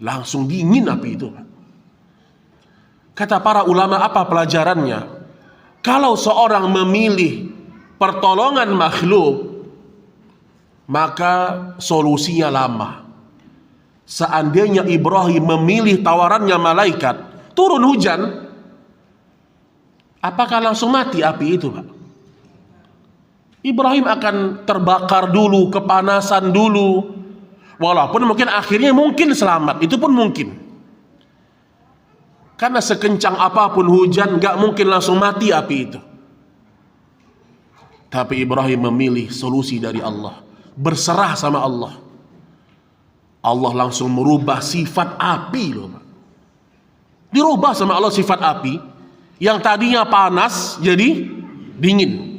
Langsung dingin api itu. Kata para ulama, apa pelajarannya? Kalau seorang memilih pertolongan makhluk, maka solusinya lama. Seandainya Ibrahim memilih tawarannya malaikat, turun hujan, apakah langsung mati api itu, Pak? Ibrahim akan terbakar dulu, kepanasan dulu. Walaupun mungkin akhirnya mungkin selamat, itu pun mungkin. Karena sekencang apapun hujan, gak mungkin langsung mati api itu. Tapi Ibrahim memilih solusi dari Allah, berserah sama Allah. Allah langsung merubah sifat api loh, Pak. Dirubah sama Allah sifat api yang tadinya panas jadi dingin.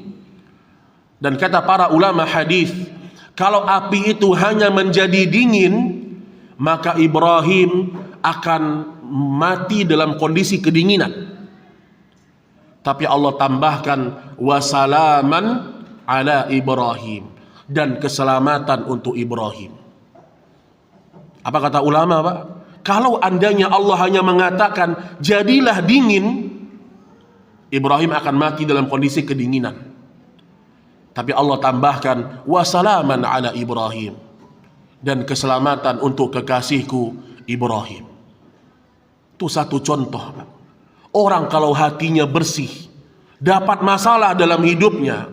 Dan kata para ulama hadis, Kalau api itu hanya menjadi dingin, maka Ibrahim akan mati dalam kondisi kedinginan. Tapi Allah tambahkan wasalaman ala Ibrahim, dan keselamatan untuk Ibrahim. Apa kata ulama, Pak? Kalau andainya Allah hanya mengatakan jadilah dingin, Ibrahim akan mati dalam kondisi kedinginan. Tapi Allah tambahkan wasalaman ala Ibrahim, dan keselamatan untuk kekasihku Ibrahim. Itu satu contoh, Pak. Orang kalau hatinya bersih, dapat masalah dalam hidupnya,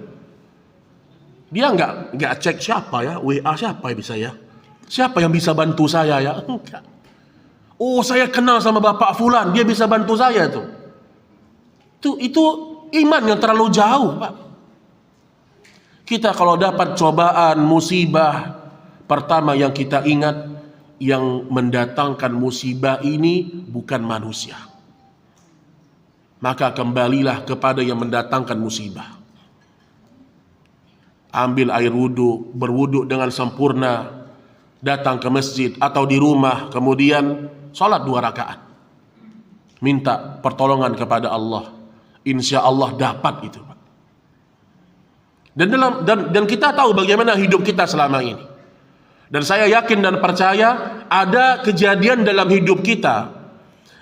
dia nggak cek siapa ya, WA siapa yang bisa ya, siapa yang bisa bantu saya ya, enggak. Oh, saya kenal sama Bapak Fulan, dia bisa bantu saya tuh. Itu iman yang terlalu jauh, Pak. Kita kalau dapat cobaan, musibah, pertama yang kita ingat, yang mendatangkan musibah ini bukan manusia. Maka kembalilah kepada yang mendatangkan musibah. Ambil air wudhu, berwudhu dengan sempurna, datang ke masjid atau di rumah, kemudian sholat 2 rakaat. Minta pertolongan kepada Allah. Insya Allah dapat itu. Dan kita tahu bagaimana hidup kita selama ini. Dan saya yakin dan percaya ada kejadian dalam hidup kita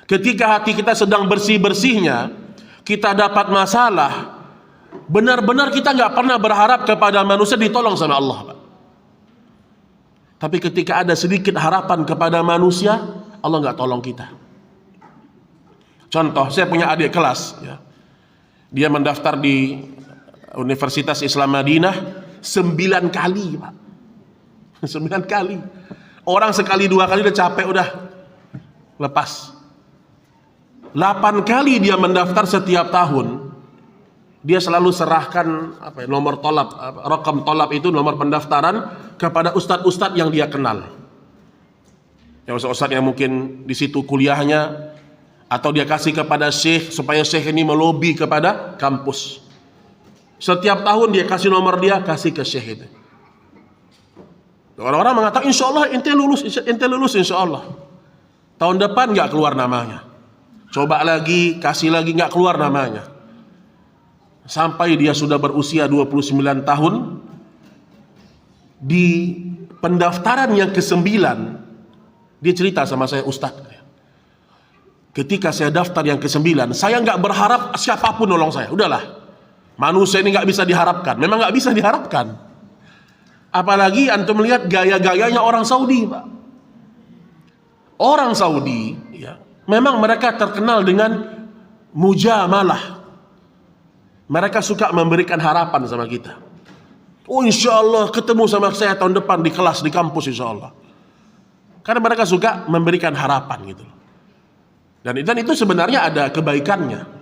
ketika hati kita sedang bersih-bersihnya, kita dapat masalah, benar-benar kita nggak pernah berharap kepada manusia ditolong sama Allah, Pak. Tapi ketika ada sedikit harapan kepada manusia, Allah nggak tolong kita. Contoh, saya punya adik kelas ya. Dia mendaftar di Universitas Islam Madinah 9 kali, Pak. 9 kali. Orang sekali 2 kali udah capek, udah lepas. 8 kali dia mendaftar setiap tahun. Dia selalu serahkan nomor tolab, rakam tolab itu, nomor pendaftaran, kepada ustadz-ustadz yang dia kenal. Ya, ustadz yang mungkin di situ kuliahnya, atau dia kasih kepada syekh supaya syekh ini melobi kepada kampus. Setiap tahun dia kasih nomor, dia kasih ke syekh itu. Orang-orang mengatakan insya Allah ente lulus insya Allah. Tahun depan nggak keluar namanya. Coba lagi, kasih lagi, nggak keluar namanya. Sampai dia sudah berusia 29 tahun. Di pendaftaran yang ke-9, dia cerita sama saya, Ustadz, ketika saya daftar yang ke-9, saya nggak berharap siapapun nolong saya. Udahlah. Manusia ini nggak bisa diharapkan, memang nggak bisa diharapkan. Apalagi antum melihat gaya-gayanya orang Saudi, Pak. Orang Saudi, ya, memang mereka terkenal dengan mujamalah. Mereka suka memberikan harapan sama kita. Oh, insya Allah ketemu sama saya tahun depan di kelas di kampus, insya Allah. Karena mereka suka memberikan harapan gitu. Dan itu sebenarnya ada kebaikannya.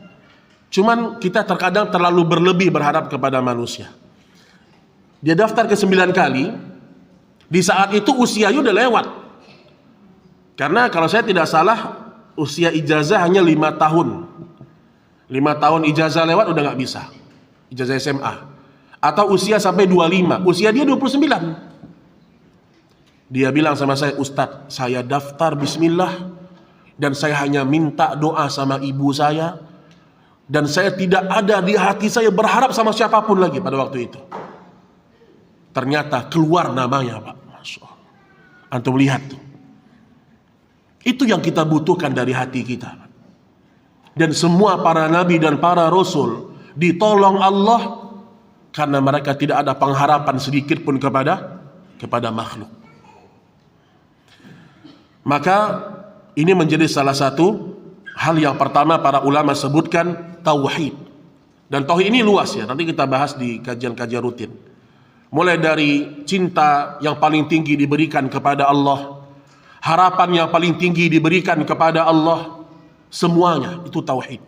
Cuman kita terkadang terlalu berlebih berharap kepada manusia. Dia daftar ke-9 kali. Di saat itu usianya udah lewat. Karena kalau saya tidak salah, usia ijazah hanya 5 tahun. 5 tahun ijazah lewat udah gak bisa. Ijazah SMA. Atau usia sampai 25. Usia dia 29. Dia bilang sama saya, Ustadz, saya daftar bismillah, dan saya hanya minta doa sama ibu saya, dan saya tidak ada di hati saya berharap sama siapapun lagi pada waktu itu. Ternyata keluar namanya, Pak. Masya Allah. Antum lihat tuh. Itu yang kita butuhkan dari hati kita. Dan semua para nabi dan para rasul ditolong Allah karena mereka tidak ada pengharapan sedikit pun kepada makhluk. Maka ini menjadi salah satu hal yang pertama para ulama sebutkan, tauhid. Dan tauhid ini luas ya, nanti kita bahas di kajian-kajian rutin. Mulai dari cinta yang paling tinggi diberikan kepada Allah, harapan yang paling tinggi diberikan kepada Allah, semuanya itu tauhid.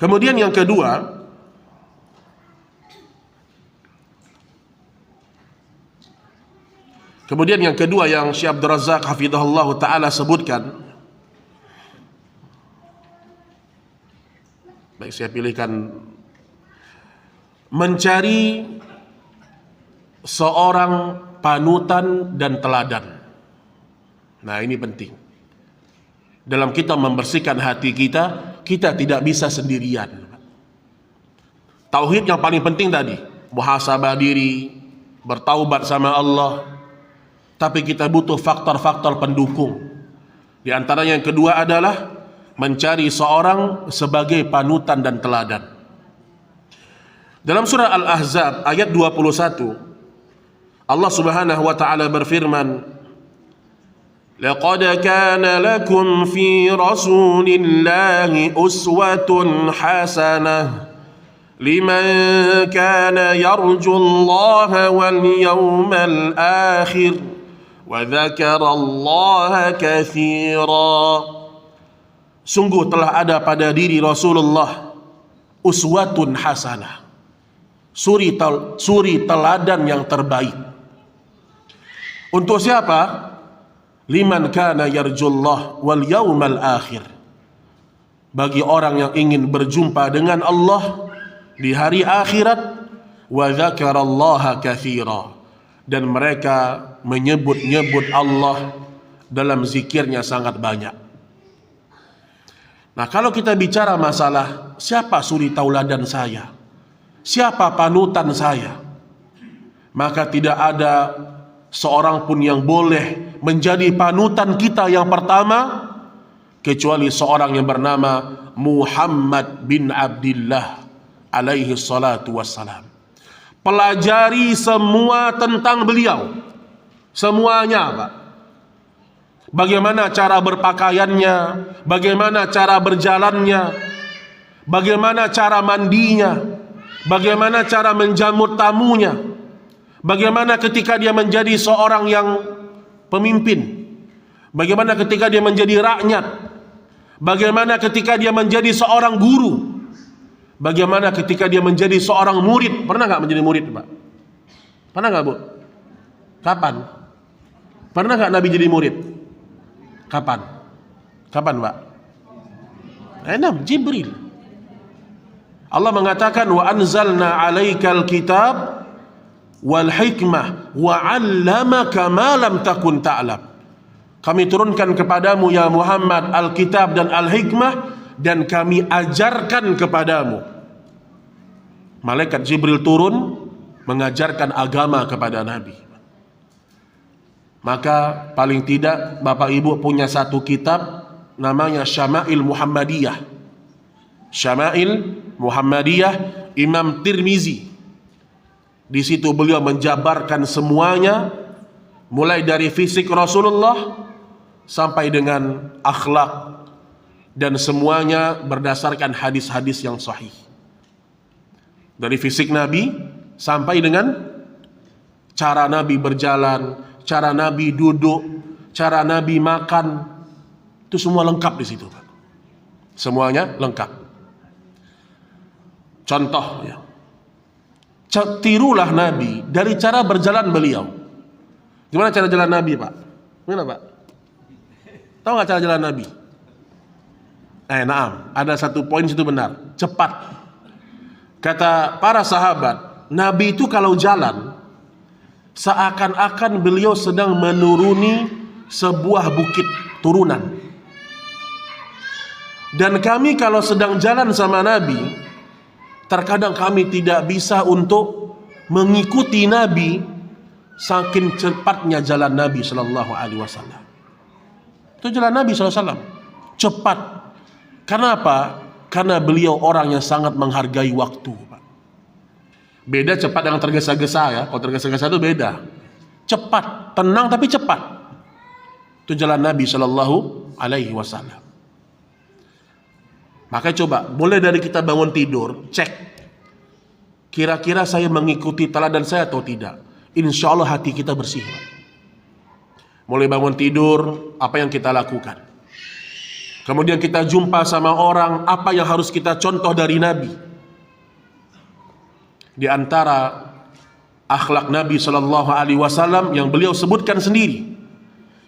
Kemudian yang kedua, yang Syekh Abdul Razak hafizahullah taala sebutkan, baik saya pilihkan, mencari seorang panutan dan teladan. Nah, ini penting. Dalam kita membersihkan hati kita, kita tidak bisa sendirian. Tauhid yang paling penting tadi, muhasabah diri, bertaubat sama Allah. Tapi kita butuh faktor-faktor pendukung. Di antaranya yang kedua adalah mencari seorang sebagai panutan dan teladan. Dalam surah Al-Ahzab ayat 21, Allah Subhanahu wa taala berfirman, "Laqad kana lakum fi Rasulillahi uswatun hasanah liman kana yarjullaha wal yawmal akhir wa dzakarallaha katsira." Sungguh telah ada pada diri Rasulullah uswatun hasanah, suri teladan yang terbaik. Untuk siapa? Liman kana yarjullah wal yawmal akhir, bagi orang yang ingin berjumpa dengan Allah di hari akhirat, wa dzakarallaha katsira, dan mereka menyebut-nyebut Allah dalam zikirnya sangat banyak. Nah, kalau kita bicara masalah siapa suri tauladan saya, siapa panutan saya, maka tidak ada seorang pun yang boleh menjadi panutan kita yang pertama kecuali seorang yang bernama Muhammad bin Abdullah alaihi salatu wassalam. Pelajari semua tentang beliau, semuanya, Pak. Bagaimana cara berpakaiannya, bagaimana cara berjalannya, bagaimana cara mandinya, bagaimana cara menjamu tamunya, bagaimana ketika dia menjadi seorang yang pemimpin, bagaimana ketika dia menjadi rakyat, bagaimana ketika dia menjadi seorang guru, bagaimana ketika dia menjadi seorang murid. Pernah nggak menjadi murid, Pak? Pernah nggak, Bu? Kapan? Pernah nggak Nabi jadi murid? Kapan? Kapan, Pak? Jibril. Allah mengatakan, wa anzalna 'alaikal kitab wal hikmah wa 'allamaka ma lam takun ta'lam. Kami turunkan kepadamu ya Muhammad Alkitab dan Al-Hikmah, dan kami ajarkan kepadamu. Malaikat Jibril turun mengajarkan agama kepada Nabi. Maka paling tidak Bapak Ibu punya satu kitab namanya Syama'il Muhammadiyah. Syama'il Muhammadiyah Imam Tirmizi. Di situ beliau menjabarkan semuanya, mulai dari fisik Rasulullah sampai dengan akhlak, dan semuanya berdasarkan hadis-hadis yang sahih. Dari fisik Nabi sampai dengan cara Nabi berjalan, cara Nabi duduk, cara Nabi makan, itu semua lengkap di situ, Pak. Semuanya lengkap. Contoh, ya. Tirulah Nabi dari cara berjalan beliau. Gimana cara jalan Nabi, Pak? Gimana, Pak? Tahu nggak cara jalan Nabi? Naam, ada satu poin situ benar, cepat. Kata para sahabat, Nabi itu kalau jalan seakan-akan beliau sedang menuruni sebuah bukit turunan. Dan kami kalau sedang jalan sama Nabi, terkadang kami tidak bisa untuk mengikuti Nabi, saking cepatnya jalan Nabi Shallallahu Alaihi Wasallam. Itu jalan Nabi SAW, cepat. Kenapa? Karena beliau orang yang sangat menghargai waktu. Beda cepat dengan tergesa-gesa, ya. Kalau tergesa-gesa itu beda. Cepat, tenang tapi cepat. Itu jalan Nabi Shallallahu Alaihi Wasallam. Makanya coba, boleh dari kita bangun tidur, cek kira-kira saya mengikuti teladan saya atau tidak. Insya Allah hati kita bersih. Mulai bangun tidur, apa yang kita lakukan? Kemudian kita jumpa sama orang, apa yang harus kita contoh dari Nabi? Di antara akhlak Nabi Shallallahu Alaihi Wasallam yang beliau sebutkan sendiri,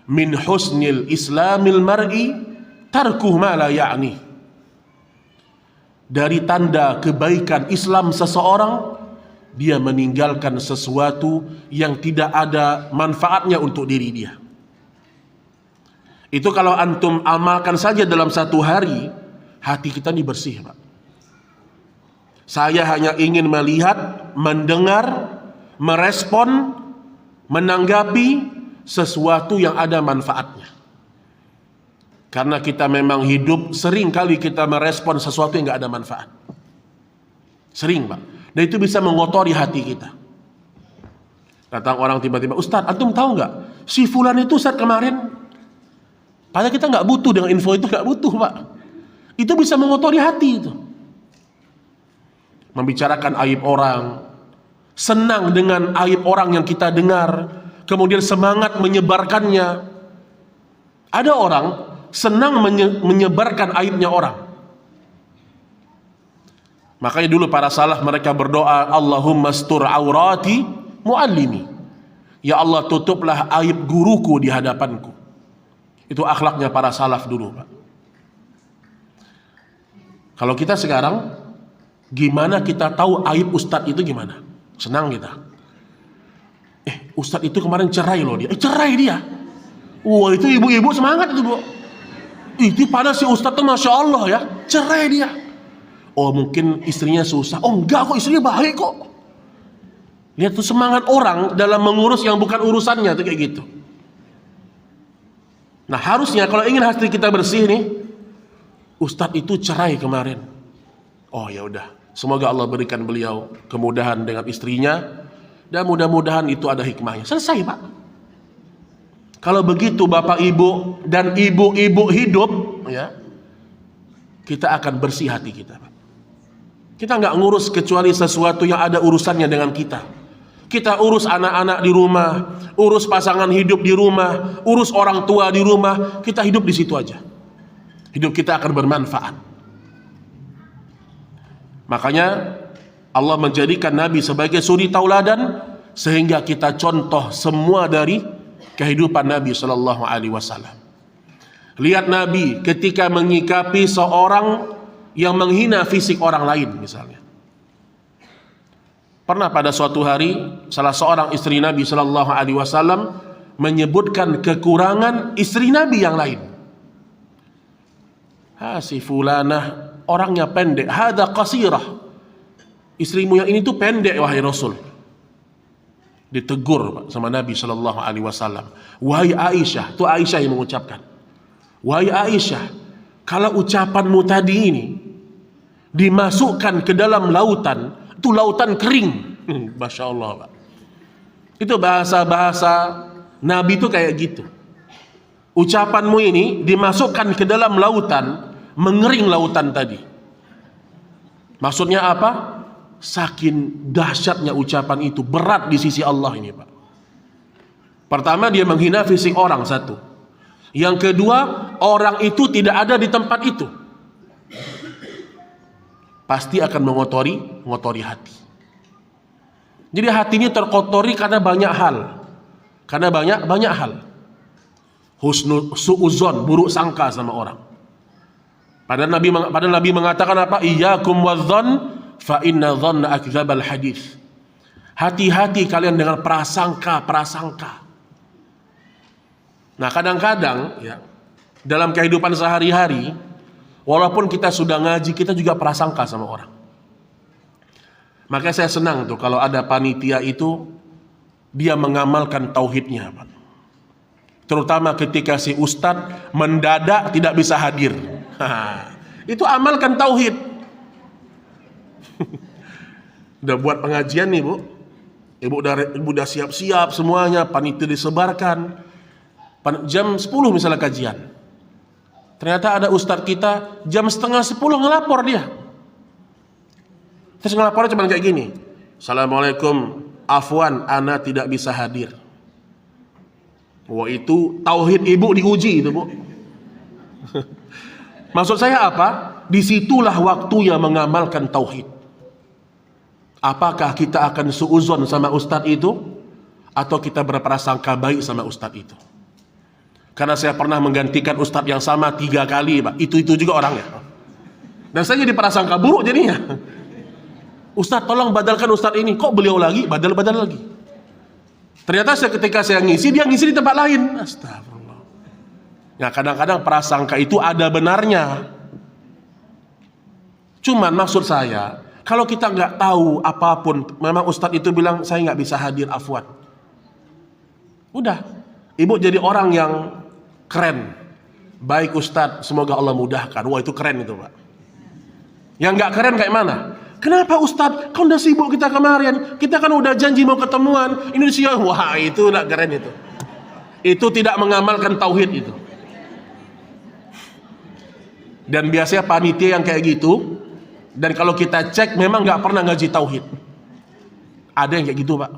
min husnil islamil mar'i tarkuh ma la ya'ni. Dari tanda kebaikan Islam seseorang, dia meninggalkan sesuatu yang tidak ada manfaatnya untuk diri dia. Itu kalau antum amalkan saja dalam satu hari, hati kita ini bersih, Pak. Saya hanya ingin melihat, mendengar, merespon, menanggapi sesuatu yang ada manfaatnya. Karena kita memang hidup, sering kali kita merespon sesuatu yang gak ada manfaat. Sering, Pak. Dan itu bisa mengotori hati kita. Datang orang tiba-tiba, Ustadz, antum tahu nggak? Si fulan itu Ustadz kemarin. Padahal kita nggak butuh dengan info itu, nggak butuh, Pak. Itu bisa mengotori hati itu. Membicarakan aib orang, senang dengan aib orang yang kita dengar, kemudian semangat menyebarkannya. Ada orang senang menyebarkan aibnya orang. Makanya dulu para salaf mereka berdoa, Allahumma astur aurati muallimi. Ya Allah, tutuplah aib guruku di hadapanku. Itu akhlaknya para salaf dulu, Pak. Kalau kita sekarang, gimana kita tahu aib ustadz itu gimana? Senang kita. Ustadz itu kemarin cerai loh dia. Cerai dia. Wah, itu ibu-ibu semangat itu, Bu. Itu pada si ustadz tuh Masya Allah ya, cerai dia. Oh, mungkin istrinya susah. Oh enggak kok, istrinya baik kok. Lihat tuh semangat orang dalam mengurus yang bukan urusannya tuh kayak gitu. Nah, harusnya kalau ingin hati kita bersih nih, ustadz itu cerai kemarin. Oh ya udah, semoga Allah berikan beliau kemudahan dengan istrinya, dan mudah-mudahan itu ada hikmahnya. Selesai, Pak. Kalau begitu Bapak Ibu dan ibu-ibu hidup, ya, kita akan bersih hati kita, Pak. Kita nggak ngurus kecuali sesuatu yang ada urusannya dengan kita. Kita urus anak-anak di rumah, urus pasangan hidup di rumah, urus orang tua di rumah. Kita hidup di situ aja. Hidup kita akan bermanfaat. Makanya Allah menjadikan Nabi sebagai suri tauladan, sehingga kita contoh semua dari kehidupan Nabi Shallallahu Alaihi Wasallam. Lihat Nabi ketika menyikapi seorang yang menghina fisik orang lain misalnya. Pernah pada suatu hari salah seorang istri Nabi Shallallahu Alaihi Wasallam menyebutkan kekurangan istri Nabi yang lain. Si fulanah orangnya pendek, hada qasirah. Istrimu yang ini tuh pendek wahai Rasul. Ditegur, Pak, sama Nabi Shallallahu Alaihi Wasallam. Wahai Aisyah, itu Aisyah yang mengucapkan. Wahai Aisyah, kalau ucapanmu tadi ini dimasukkan ke dalam lautan, itu lautan kering. Masya Allah, Pak. Itu bahasa-bahasa Nabi itu kayak gitu. Ucapanmu ini dimasukkan ke dalam lautan, mengering lautan tadi. Maksudnya apa? Saking dahsyatnya ucapan itu, berat di sisi Allah ini, Pak. Pertama, dia menghina fisik orang, satu. Yang kedua, orang itu tidak ada di tempat itu. Pasti akan mengotori hati. Jadi hati ini terkotori karena banyak hal. Karena banyak hal. Su'uzon, buruk sangka sama orang. Padahal Nabi mengatakan apa? Iyyakum wadzan fa inna dhanna akdzabal hadits. Hati-hati kalian dengan prasangka. Nah, kadang-kadang ya, dalam kehidupan sehari-hari, walaupun kita sudah ngaji, kita juga prasangka sama orang. Makanya saya senang tuh kalau ada panitia itu dia mengamalkan tauhidnya, Pak. Terutama ketika si ustadz mendadak tidak bisa hadir. Itu amalkan tauhid. Udah buat pengajian nih, Bu. Ibu udah siap-siap semuanya, panitia disebarkan. Jam 10 misalnya kajian. Ternyata ada ustadz kita jam setengah 10 ngelapor dia. Terus ngelapornya cuma kayak gini. Assalamualaikum, afwan, ana tidak bisa hadir. Wah, itu tauhid ibu diuji itu, Bu. Maksud saya apa? Disitulah waktunya mengamalkan tauhid. Apakah kita akan suuzon sama ustadz itu, atau kita berprasangka baik sama ustadz itu? Karena saya pernah menggantikan ustadz yang sama 3 kali, Pak. Itu juga orangnya. Dan saya jadi prasangka buruk jadinya. Ustadz tolong badalkan Ustadz ini. Kok beliau lagi? Badal lagi. Ternyata ketika saya ngisi, dia ngisi di tempat lain. Astagfirullah. Ya kadang-kadang prasangka itu ada benarnya. Cuman maksud saya, kalau kita nggak tahu apapun, memang Ustadz itu bilang saya nggak bisa hadir, afwan. Udah, ibu jadi orang yang keren. Baik Ustadz, semoga Allah mudahkan. Wah itu keren itu Pak. Yang nggak keren kayak mana? Kenapa Ustadz? Kau udah sibuk kita kemarin. Kita kan udah janji mau ketemuan. Indonesia, wah itu nggak keren itu. Itu tidak mengamalkan tauhid itu. Dan biasanya panitia yang kayak gitu. Dan kalau kita cek memang nggak pernah ngaji tauhid. Ada yang kayak gitu Pak.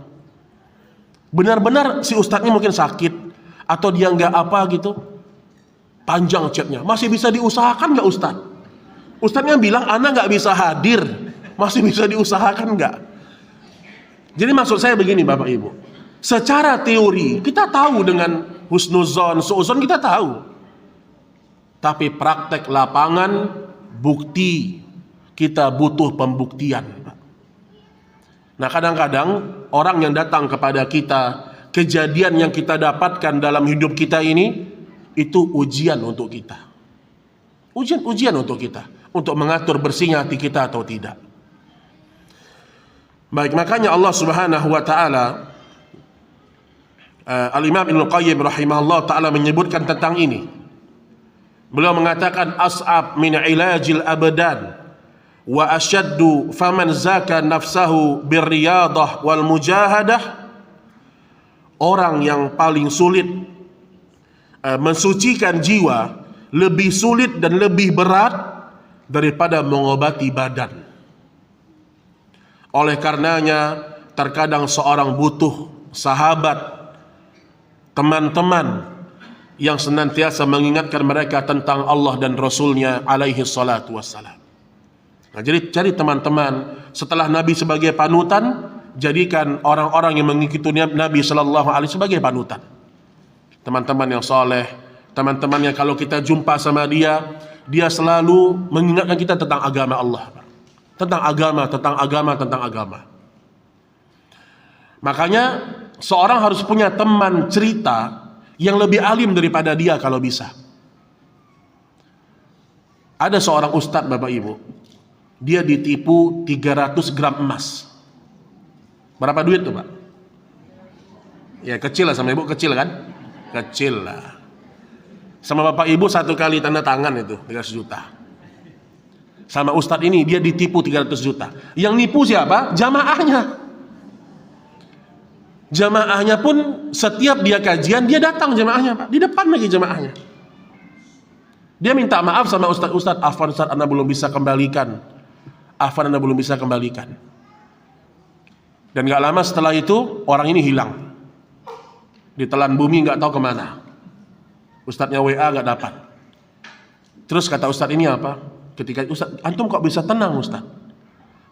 Benar-benar si Ustadznya mungkin sakit atau dia nggak apa gitu. Panjang chatnya. Masih bisa diusahakan nggak Ustadz? Ustadznya bilang anak nggak bisa hadir. Masih bisa diusahakan nggak? Jadi maksud saya begini Bapak Ibu. Secara teori kita tahu dengan husnuzon, suuzon kita tahu. Tapi praktek lapangan, bukti, kita butuh pembuktian. Nah kadang-kadang orang yang datang kepada kita, kejadian yang kita dapatkan dalam hidup kita ini, itu ujian untuk kita. Ujian untuk kita, untuk mengatur bersihnya hati kita atau tidak. Baik, makanya Allah Subhanahu wa taala, Al-Imam Ibnu Qayyim rahimahullah taala menyebutkan tentang ini. Beliau mengatakan as'ab min ilajil abdan wa asyaddu faman zaka nafsahu birriyadah wal mujahadah. Orang yang paling sulit mensucikan jiwa lebih sulit dan lebih berat daripada mengobati badan. Oleh karenanya terkadang seorang butuh sahabat, teman-teman yang senantiasa mengingatkan mereka tentang Allah dan Rasulnya alaihi salatu wassalam. Nah, jadi cari teman-teman setelah Nabi sebagai panutan, jadikan orang-orang yang mengikuti Nabi sallallahu alaihi sebagai panutan. Teman-teman yang soleh, teman-teman yang kalau kita jumpa sama dia selalu mengingatkan kita tentang agama Allah. Tentang agama. Makanya seorang harus punya teman cerita yang lebih alim daripada dia kalau bisa. Ada seorang ustadz Bapak Ibu, dia ditipu 300 gram emas. Berapa duit tuh Pak? Ya kecil lah, sama ibu kecil kan? Kecil lah. Sama Bapak Ibu satu kali tanda tangan itu 300 juta. Sama ustadz ini dia ditipu 300 juta. Yang nipu siapa? Jamaahnya. Jamaahnya pun setiap dia kajian dia datang jamaahnya Pak. Di depan lagi jamaahnya. Dia minta maaf sama ustadz, afwan ustadz, anda belum bisa kembalikan. Dan gak lama setelah itu orang ini hilang. Ditelan bumi gak tahu kemana. Ustadznya WA gak dapat. Terus kata ustadz ini apa? Ketika ustadz, antum kok bisa tenang ustadz?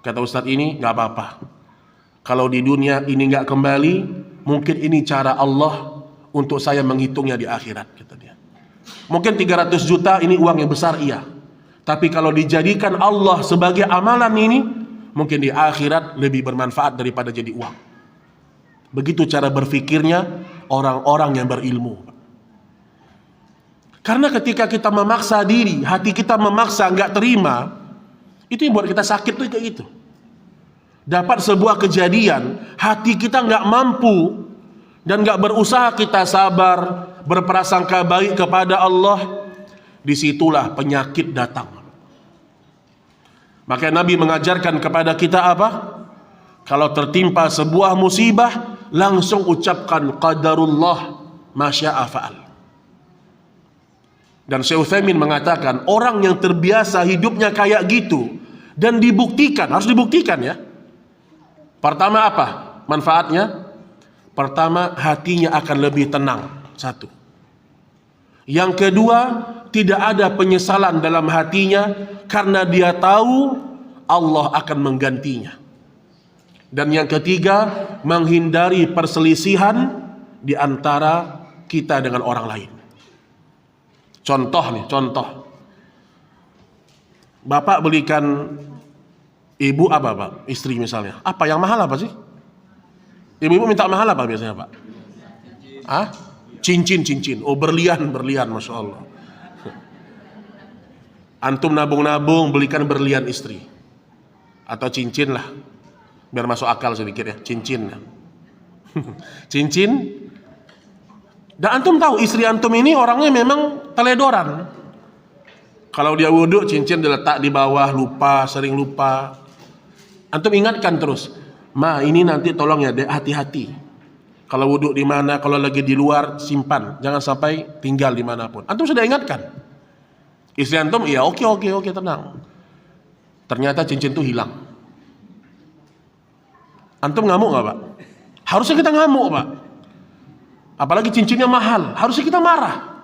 Kata ustadz ini, gak apa-apa. Kalau di dunia ini gak kembali, mungkin ini cara Allah untuk saya menghitungnya di akhirat, kata dia. Mungkin 300 juta ini uang yang besar, iya. Tapi kalau dijadikan Allah sebagai amalan ini, mungkin di akhirat lebih bermanfaat daripada jadi uang. Begitu cara berfikirnya orang-orang yang berilmu. Karena ketika kita memaksa diri, hati kita memaksa nggak terima, itu yang buat kita sakit tuh kayak gitu. Dapat sebuah kejadian, hati kita nggak mampu dan nggak berusaha kita sabar, berprasangka baik kepada Allah, disitulah penyakit datang. Maka Nabi mengajarkan kepada kita apa? Kalau tertimpa sebuah musibah, langsung ucapkan qadarullah masya'a fa'al. Dan Syekh Utsaimin mengatakan orang yang terbiasa hidupnya kayak gitu dan dibuktikan, harus dibuktikan ya. Pertama apa manfaatnya? Pertama, hatinya akan lebih tenang. Satu. Yang kedua, tidak ada penyesalan dalam hatinya karena dia tahu Allah akan menggantinya. Dan yang ketiga, menghindari perselisihan di antara kita dengan orang lain. Contoh. Bapak belikan Ibu apa Pak? Istri misalnya. Apa yang mahal apa sih? Ibu-ibu minta mahal apa biasanya Pak? Ah? Cincin. Oh, berlian, Masya Allah. Antum nabung-nabung belikan berlian istri. Atau cincin lah. Biar masuk akal sedikit ya, cincin. Cincin. Dan antum tahu istri antum ini orangnya memang teledoran. Kalau dia wudhu, cincin diletak di bawah, sering lupa. Antum ingatkan terus, ma ini nanti tolong ya, hati-hati. Kalau wudhu di mana, kalau lagi di luar simpan, jangan sampai tinggal dimanapun. Antum sudah ingatkan. Istri antum, ya oke tenang. Ternyata cincin itu hilang. Antum ngamuk nggak Pak? Harusnya kita ngamuk Pak. Apalagi cincinnya mahal, harusnya kita marah.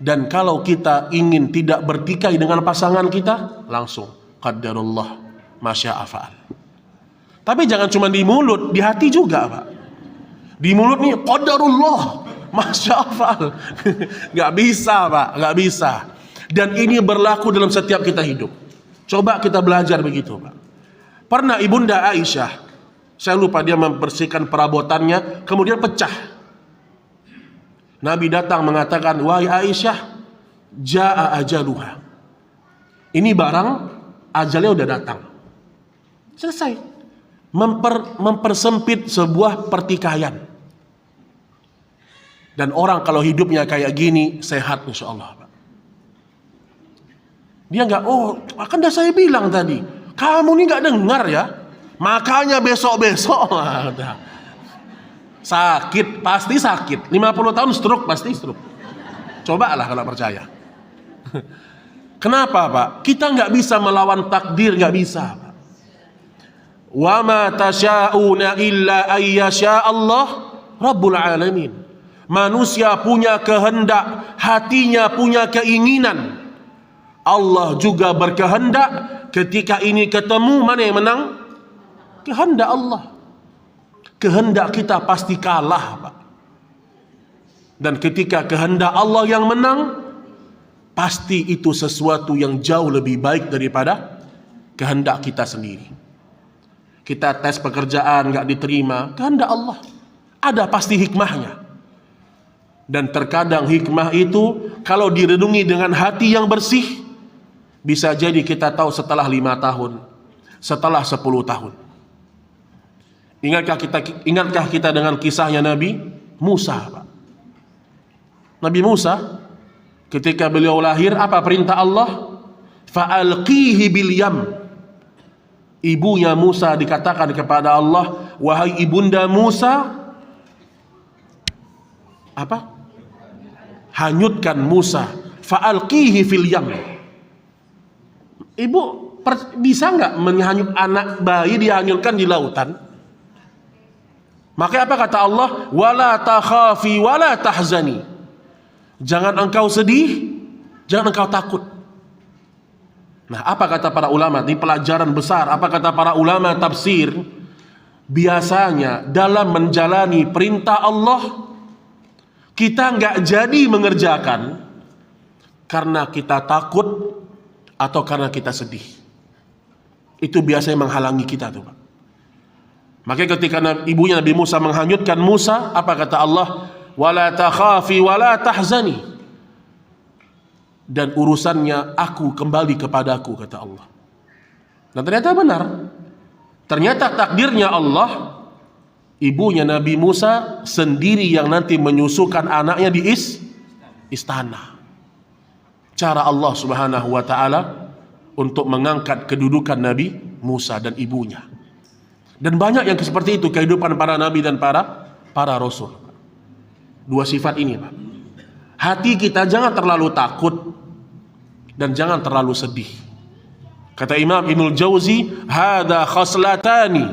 Dan kalau kita ingin tidak bertikai dengan pasangan kita, langsung qadarullah masya'a fa'al. Tapi jangan cuma di mulut, di hati juga Pak. Di mulut nih qadarullah masya'a fa'al. Gak bisa Pak, gak bisa. Dan ini berlaku dalam setiap kita hidup. Coba kita belajar begitu Pak. Pernah Ibunda Aisyah, saya lupa dia membersihkan perabotannya, kemudian pecah. Nabi datang mengatakan, wahai Aisyah, ja'a ajaluha. Ini barang ajalnya udah datang. Selesai. Mempersempit sebuah pertikaian. Dan orang kalau hidupnya kayak gini, sehat insya Allah. Dia nggak, kan udah saya bilang tadi, kamu ini nggak dengar ya. Makanya besok-besok sakit, pasti sakit. 50 tahun stroke, pasti stroke. Cobalah kalau percaya. Kenapa Pak? Kita nggak bisa melawan takdir, nggak bisa Pak. Wa ma tasyauna illa ayyasha Allah Rabbul Alamin. Manusia punya kehendak, hatinya punya keinginan. Allah juga berkehendak. Ketika ini ketemu, mana yang menang? Kehendak Allah. Kehendak kita pasti kalah Pak. Dan ketika kehendak Allah yang menang, pasti itu sesuatu yang jauh lebih baik daripada kehendak kita sendiri. Kita tes pekerjaan gak diterima, kehendak Allah. Ada pasti hikmahnya. Dan terkadang hikmah itu kalau direnungi dengan hati yang bersih, bisa jadi kita tahu setelah 5 tahun, setelah 10 tahun. Ingatkah kita dengan kisahnya Nabi Musa Pak? Nabi Musa ketika beliau lahir, apa perintah Allah? Fa'alqihi bil yam. Ibunya Musa dikatakan kepada Allah, wahai ibunda Musa, apa? Hanyutkan Musa. Fa'alqihi fil yam. Ibu bisa nggak menghanyut anak bayi, dihanyutkan di lautan? Maka apa kata Allah? Wala takhafi wala tahzani. Jangan engkau sedih, jangan engkau takut. Nah, apa kata para ulama? Ini pelajaran besar. Apa kata para ulama tafsir? Biasanya dalam menjalani perintah Allah, kita nggak jadi mengerjakan karena kita takut atau karena kita sedih. Itu biasanya menghalangi kita tuh Pak. Makanya ketika ibunya Nabi Musa menghanyutkan Musa, apa kata Allah? Wala takhafi wala tahzani. Dan urusannya aku kembali kepadaku, kata Allah. Dan ternyata benar. Ternyata takdirnya Allah, ibunya Nabi Musa sendiri yang nanti menyusukan anaknya di istana. Cara Allah Subhanahu wa taala untuk mengangkat kedudukan Nabi Musa dan ibunya. Dan banyak yang seperti itu kehidupan para nabi dan para rasul. Dua sifat ini Pak. Hati kita jangan terlalu takut dan jangan terlalu sedih. Kata Imam Ibnul Jauzi, hada khaslatani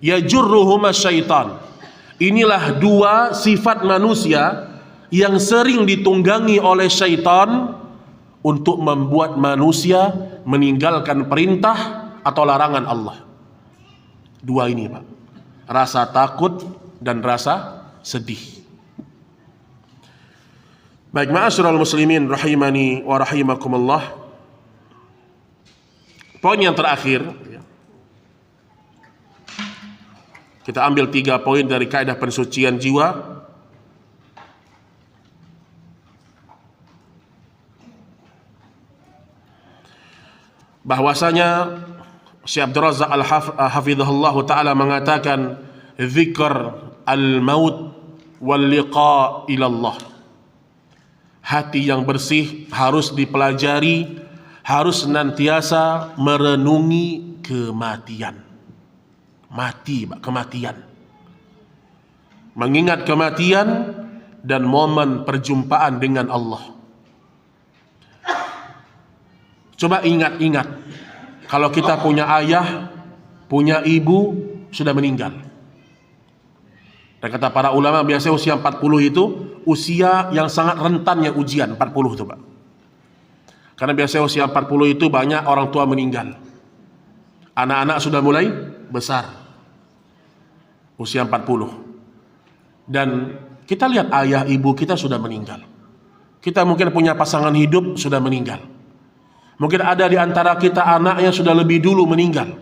yajurruhuma syaitan. Inilah dua sifat manusia yang sering ditunggangi oleh syaitan untuk membuat manusia meninggalkan perintah atau larangan Allah. Dua ini Pak, rasa takut dan rasa sedih. Baik, ma'asyiral muslimin rahimani wa rahimakumullah. Poin yang terakhir, kita ambil 3 poin dari kaidah pensucian jiwa. Bahwasanya Syekh Abdul Razak Al-Hafidhahullah Ta'ala mengatakan zikr al-maut wal liqa ilallah. Hati yang bersih harus dipelajari, harus senantiasa merenungi kematian. Kematian. Mengingat kematian dan momen perjumpaan dengan Allah. Coba ingat-ingat, kalau kita punya ayah, punya ibu, sudah meninggal. Dan kata para ulama, biasanya usia 40 itu usia yang sangat rentannya ujian, 40 itu Pak. Karena biasanya usia 40 itu banyak orang tua meninggal. Anak-anak sudah mulai besar. Usia 40. Dan kita lihat ayah ibu kita sudah meninggal. Kita mungkin punya pasangan hidup sudah meninggal. Mungkin ada di antara kita anak yang sudah lebih dulu meninggal.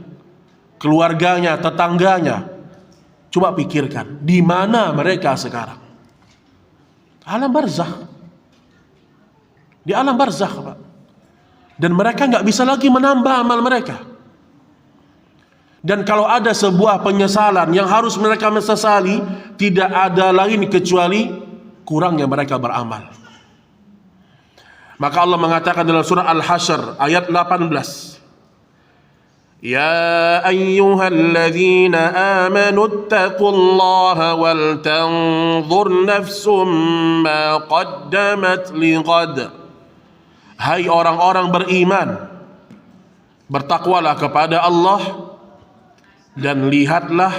Keluarganya, tetangganya. Coba pikirkan, di mana mereka sekarang? Alam barzakh. Di alam barzakh, Pak. Dan mereka nggak bisa lagi menambah amal mereka. Dan kalau ada sebuah penyesalan yang harus mereka sesali, tidak ada lain kecuali kurangnya mereka beramal. Maka Allah mengatakan dalam surah Al-Hasyr ayat 18, Ya ayyuhalladzina amanu ittaqullaha wal tanzur nafsum ma qaddamat lighad. Hai orang-orang beriman, bertakwalah kepada Allah dan lihatlah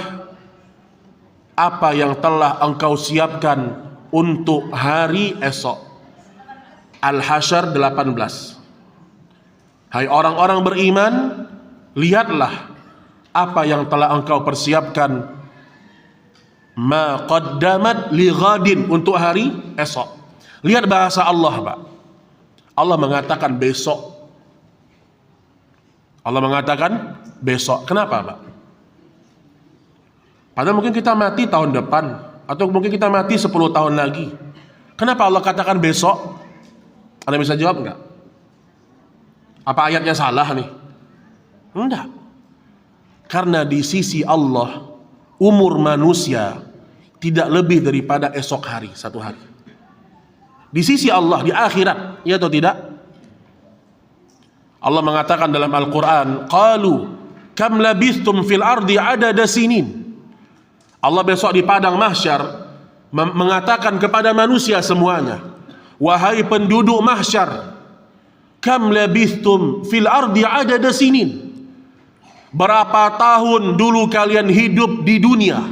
apa yang telah engkau siapkan untuk hari esok. Al-Hasyr 18. Hai orang-orang beriman, lihatlah apa yang telah engkau persiapkan ma qaddamat li ghadin, untuk hari esok. Lihat bahasa Allah, Pak. Allah mengatakan besok. Allah mengatakan besok. Kenapa, Pak? Padahal mungkin kita mati tahun depan, atau mungkin kita mati 10 tahun lagi. Kenapa Allah katakan besok? Anda bisa jawab enggak? Apa ayatnya salah nih? Enggak. Karena di sisi Allah, umur manusia tidak lebih daripada esok hari, satu hari. Di sisi Allah, di akhirat, ya atau tidak? Allah mengatakan dalam Al-Quran, Qalu kam labithtum fil ardi adada sinin. Allah besok di padang mahsyar mengatakan kepada manusia semuanya, wahai penduduk mahsyar, kam labithtum fil ardi adada sinin. Berapa tahun dulu kalian hidup di dunia?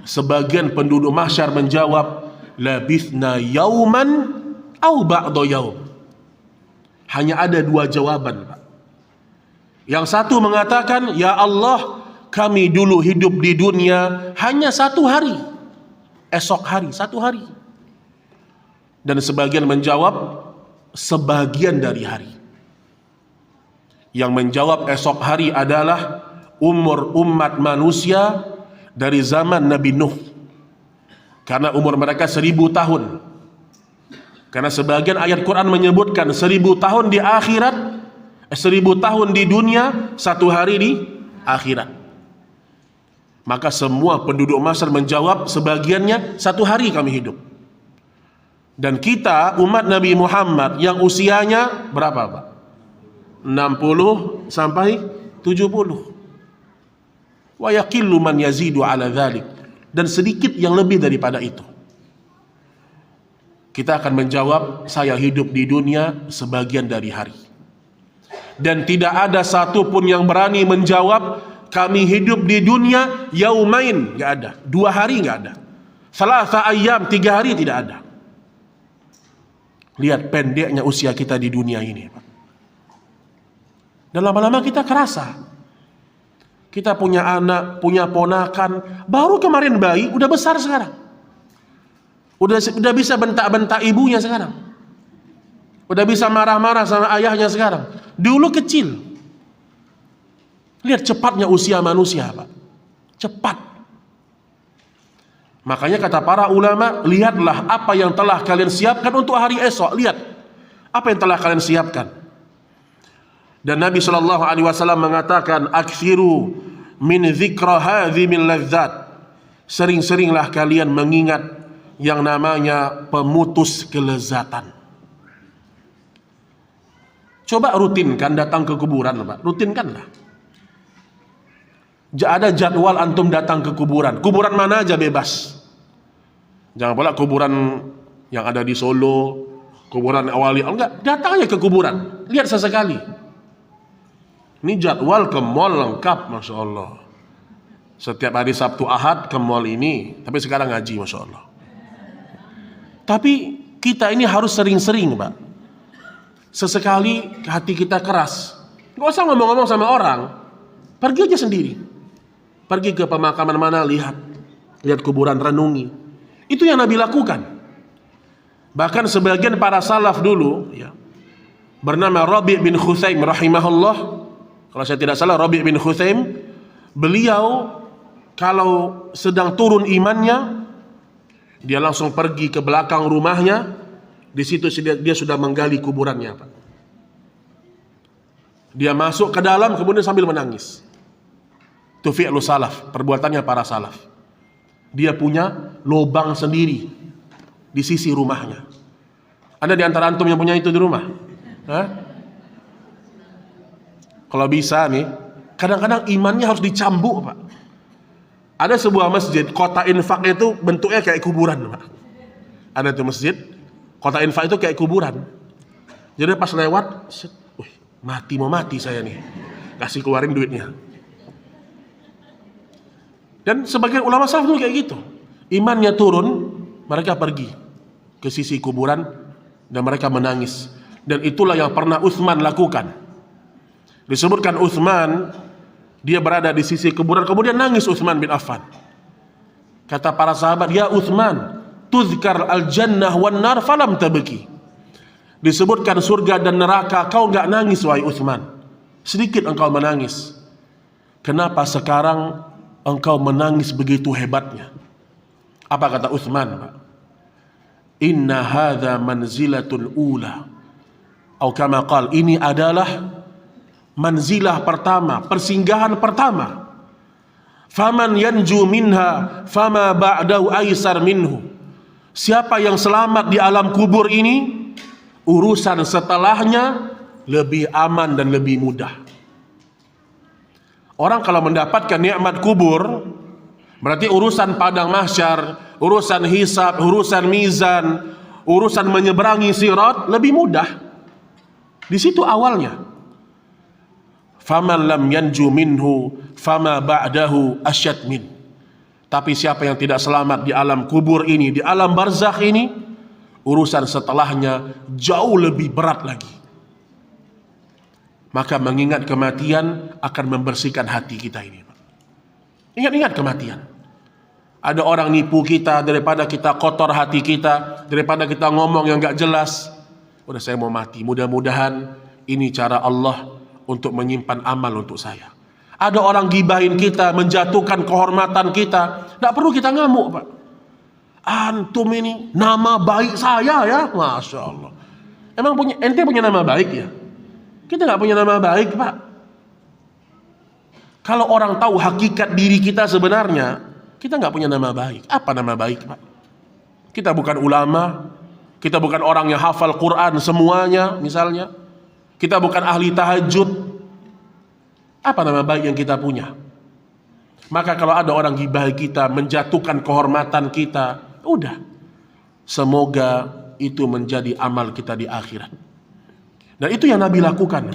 Sebagian penduduk mahsyar menjawab, labithna yauman au ba'da yaum. Hanya ada 2 jawaban, Pak. Yang satu mengatakan, ya Allah, kami dulu hidup di dunia hanya 1 hari, esok hari, 1 hari. Dan sebagian menjawab sebagian dari hari. Yang menjawab esok hari adalah umur umat manusia dari zaman Nabi Nuh. Karena umur mereka 1000 tahun. Karena sebagian ayat Quran menyebutkan 1000 tahun di akhirat, 1000 tahun di dunia, 1 hari di akhirat. Maka semua penduduk mahsyar menjawab sebagiannya 1 hari kami hidup. Dan kita umat Nabi Muhammad yang usianya berapa, Pak? 60 sampai 70. Wa yaqillu man yazidu ala dzalik. Dan sedikit yang lebih daripada itu. Kita akan menjawab, saya hidup di dunia sebagian dari hari. Dan tidak ada satupun yang berani menjawab, kami hidup di dunia yaumain, nggak ada. 2 hari nggak ada. Salasa ayyam, 3 hari tidak ada. Lihat pendeknya usia kita di dunia ini, Pak. Dan lama-lama kita kerasa. Kita punya anak, punya ponakan, baru kemarin bayi, udah besar sekarang. Udah bisa bentak-bentak ibunya sekarang. Udah bisa marah-marah sama ayahnya sekarang. Dulu kecil. Lihat cepatnya usia manusia, Pak. Cepat. Makanya kata para ulama, lihatlah apa yang telah kalian siapkan untuk hari esok. Lihat apa yang telah kalian siapkan. Dan Nabi SAW mengatakan, aksiru min dzikra hadzimil ladzat. Sering-seringlah kalian mengingat yang namanya pemutus kelezatan. Coba rutinkan datang ke kuburan, Pak. Rutinkanlah. Ada jadwal antum datang ke kuburan. Kuburan mana aja bebas. Jangan pula kuburan yang ada di Solo, kuburan awali. Enggak, datang aja ke kuburan. Lihat sesekali. Ini jadwal ke mall lengkap, Masya Allah. Setiap hari Sabtu Ahad ke mall ini. Tapi sekarang ngaji, Masya Allah. Tapi kita ini harus sering-sering, Pak. Sesekali hati kita keras, gak usah ngomong-ngomong sama orang, pergi aja sendiri. Pergi ke pemakaman mana, lihat kuburan, renungi. Itu yang Nabi lakukan. Bahkan sebagian para salaf dulu ya, bernama Rabi' bin Khuzaim rahimahullah. Kalau saya tidak salah Rabi' bin Khuzaim, beliau kalau sedang turun imannya, dia langsung pergi ke belakang rumahnya. Di situ dia sudah menggali kuburannya, Pak. Dia masuk ke dalam kemudian sambil menangis. Itu fi'lu salaf, perbuatannya para salaf. Dia punya lubang sendiri di sisi rumahnya. Ada di antara antum yang punya itu di rumah? Hah? Kalau bisa nih, kadang-kadang imannya harus dicambuk, Pak. Ada sebuah masjid, kota infak itu bentuknya kayak kuburan, Pak. Ada tuh masjid, kota infak itu kayak kuburan. Jadi pas lewat, mau mati saya nih. Kasih keluarin duitnya. Dan sebagian ulama salaf dulu kayak gitu. Imannya turun, mereka pergi ke sisi kuburan dan mereka menangis. Dan itulah yang pernah Utsman lakukan. Disebutkan Utsman, dia berada di sisi kuburan, kemudian nangis Utsman bin Affan. Kata para sahabat, ya Utsman, tuzkar al-jannah wan nar falam tabki. Disebutkan surga dan neraka, kau enggak nangis wahai Utsman. Sedikit engkau menangis. Kenapa sekarang engkau menangis begitu hebatnya? Apa kata Utsman, Pak? Inna hadza manzilatul ula. Atau kama qala, ini adalah manzilah pertama, persinggahan pertama. Faman yanju minha fama ba'dahu aisar minhu. Siapa yang selamat di alam kubur ini, urusan setelahnya lebih aman dan lebih mudah. Orang kalau mendapatkan nikmat kubur, berarti urusan padang mahsyar, urusan hisab, urusan mizan, urusan menyeberangi sirat lebih mudah. Di situ awalnya. Faman lam yanju minhu fama ba'dahu asyad min. Tapi siapa yang tidak selamat di alam kubur ini, di alam barzakh ini, urusan setelahnya jauh lebih berat lagi. Maka mengingat kematian akan membersihkan hati kita ini. Ingat-ingat kematian. Ada orang nipu kita, daripada kita kotor hati kita, daripada kita ngomong yang gak jelas, udah saya mau mati, mudah-mudahan ini cara Allah untuk menyimpan amal untuk saya. Ada orang gibahin kita, menjatuhkan kehormatan kita, tidak perlu kita ngamuk, Pak. Antum ini nama baik saya ya, Masya Allah. Emang ente punya nama baik ya? Kita nggak punya nama baik, Pak. Kalau orang tahu hakikat diri kita sebenarnya, kita nggak punya nama baik. Apa nama baik, Pak? Kita bukan ulama, kita bukan orang yang hafal Quran semuanya, misalnya. Kita bukan ahli tahajud. Apa nama baik yang kita punya? Maka kalau ada orang gibah kita, menjatuhkan kehormatan kita, udah. Semoga itu menjadi amal kita di akhirat. Dan itu yang Nabi lakukan.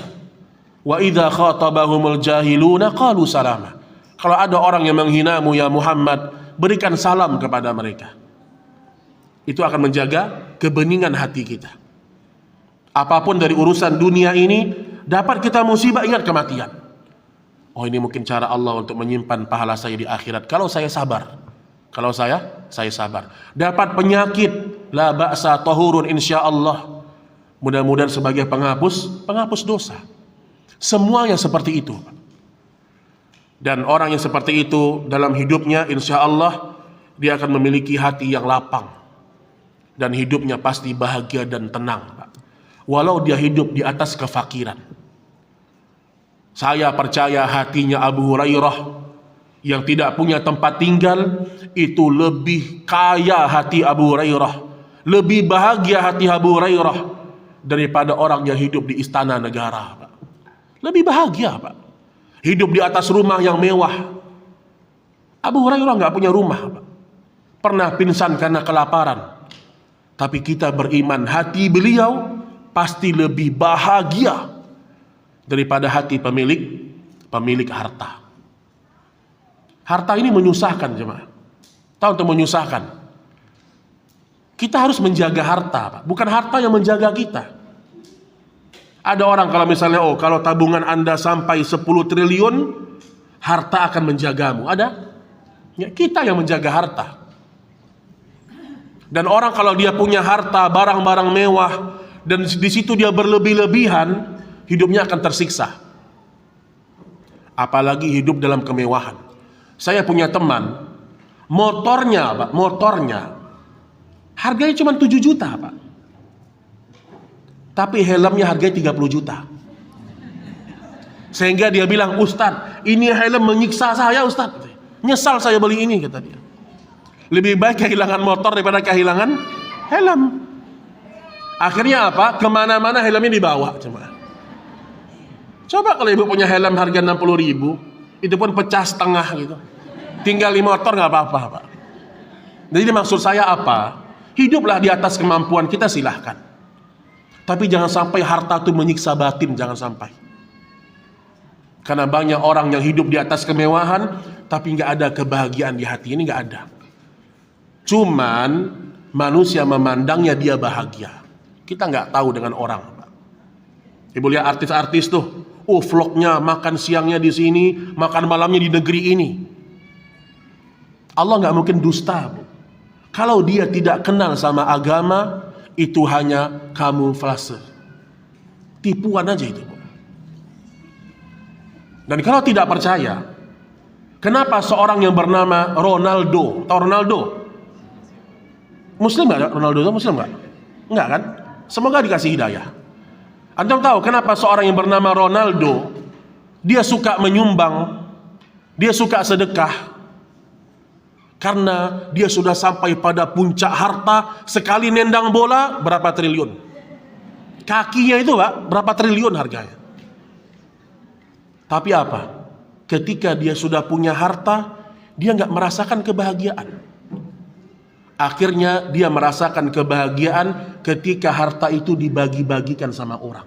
Wa idza khatabahumul jahiluna qalu salama. Kalau ada orang yang menghinamu ya Muhammad, berikan salam kepada mereka. Itu akan menjaga kebeningan hati kita. Apapun dari urusan dunia ini, dapat kita musibah, ingat kematian. Oh, ini mungkin cara Allah untuk menyimpan pahala saya di akhirat. Kalau saya sabar. Kalau saya sabar. Dapat penyakit, la ba'sa tahurun insyaallah. Mudah-mudahan sebagai penghapus dosa. Semuanya seperti itu. Dan orang yang seperti itu dalam hidupnya, insya Allah dia akan memiliki hati yang lapang. Dan hidupnya pasti bahagia dan tenang, Pak. Walau dia hidup di atas kefakiran. Saya percaya hatinya Abu Hurairah yang tidak punya tempat tinggal itu lebih kaya hati Abu Hurairah, lebih bahagia hati Abu Hurairah daripada orang yang hidup di istana negara, Pak. Lebih bahagia, Pak. Hidup di atas rumah yang mewah. Abu Hurairah nggak punya rumah, Pak. Pernah pingsan karena kelaparan. Tapi kita beriman, hati beliau pasti lebih bahagia daripada hati pemilik harta. Harta ini menyusahkan, jemaah. Tahu untuk menyusahkan. Kita harus menjaga harta, Pak. Bukan harta yang menjaga kita. Ada orang kalau misalnya, kalau tabungan Anda sampai 10 triliun, harta akan menjagamu. Ada? Ya, kita yang menjaga harta. Dan orang kalau dia punya harta, barang-barang mewah, dan di situ dia berlebih-lebihan, hidupnya akan tersiksa. Apalagi hidup dalam kemewahan. Saya punya teman, motornya, Pak, harganya cuma 7 juta, Pak. Tapi helmnya harganya 30 juta. Sehingga dia bilang, Ustadz, ini helm menyiksa saya, Ustadz. Nyesal saya beli ini, kata dia. Lebih baik kehilangan motor daripada kehilangan helm. Akhirnya apa? Kemana-mana helmnya dibawa. Coba kalau ibu punya helm harga 60 ribu, itu pun pecah setengah gitu. Tinggal di motor nggak apa-apa, Pak. Jadi maksud saya apa? Hiduplah di atas kemampuan kita, silahkan. Tapi jangan sampai harta itu menyiksa batin, jangan sampai. Karena banyak orang yang hidup di atas kemewahan, tapi nggak ada kebahagiaan di hati. Ini nggak ada. Cuman manusia memandangnya dia bahagia. Kita nggak tahu dengan orang, Pak. Ibu lihat artis-artis tuh, vlognya makan siangnya di sini, makan malamnya di negeri ini. Allah nggak mungkin dusta, Bu. Kalau dia tidak kenal sama agama, itu hanya kamuflase, tipuan aja itu, Bu. Dan kalau tidak percaya, kenapa seorang yang bernama Ronaldo, tahu Ronaldo? Muslim nggak? Ronaldo itu Muslim nggak? Nggak kan? Semoga dikasih hidayah. Anda tahu kenapa seorang yang bernama Ronaldo dia suka menyumbang, dia suka sedekah? Karena dia sudah sampai pada puncak harta, sekali nendang bola berapa triliun. Kakinya itu, Pak, berapa triliun harganya. Tapi apa? Ketika dia sudah punya harta, dia nggak merasakan kebahagiaan. Akhirnya dia merasakan kebahagiaan ketika harta itu dibagi-bagikan sama orang.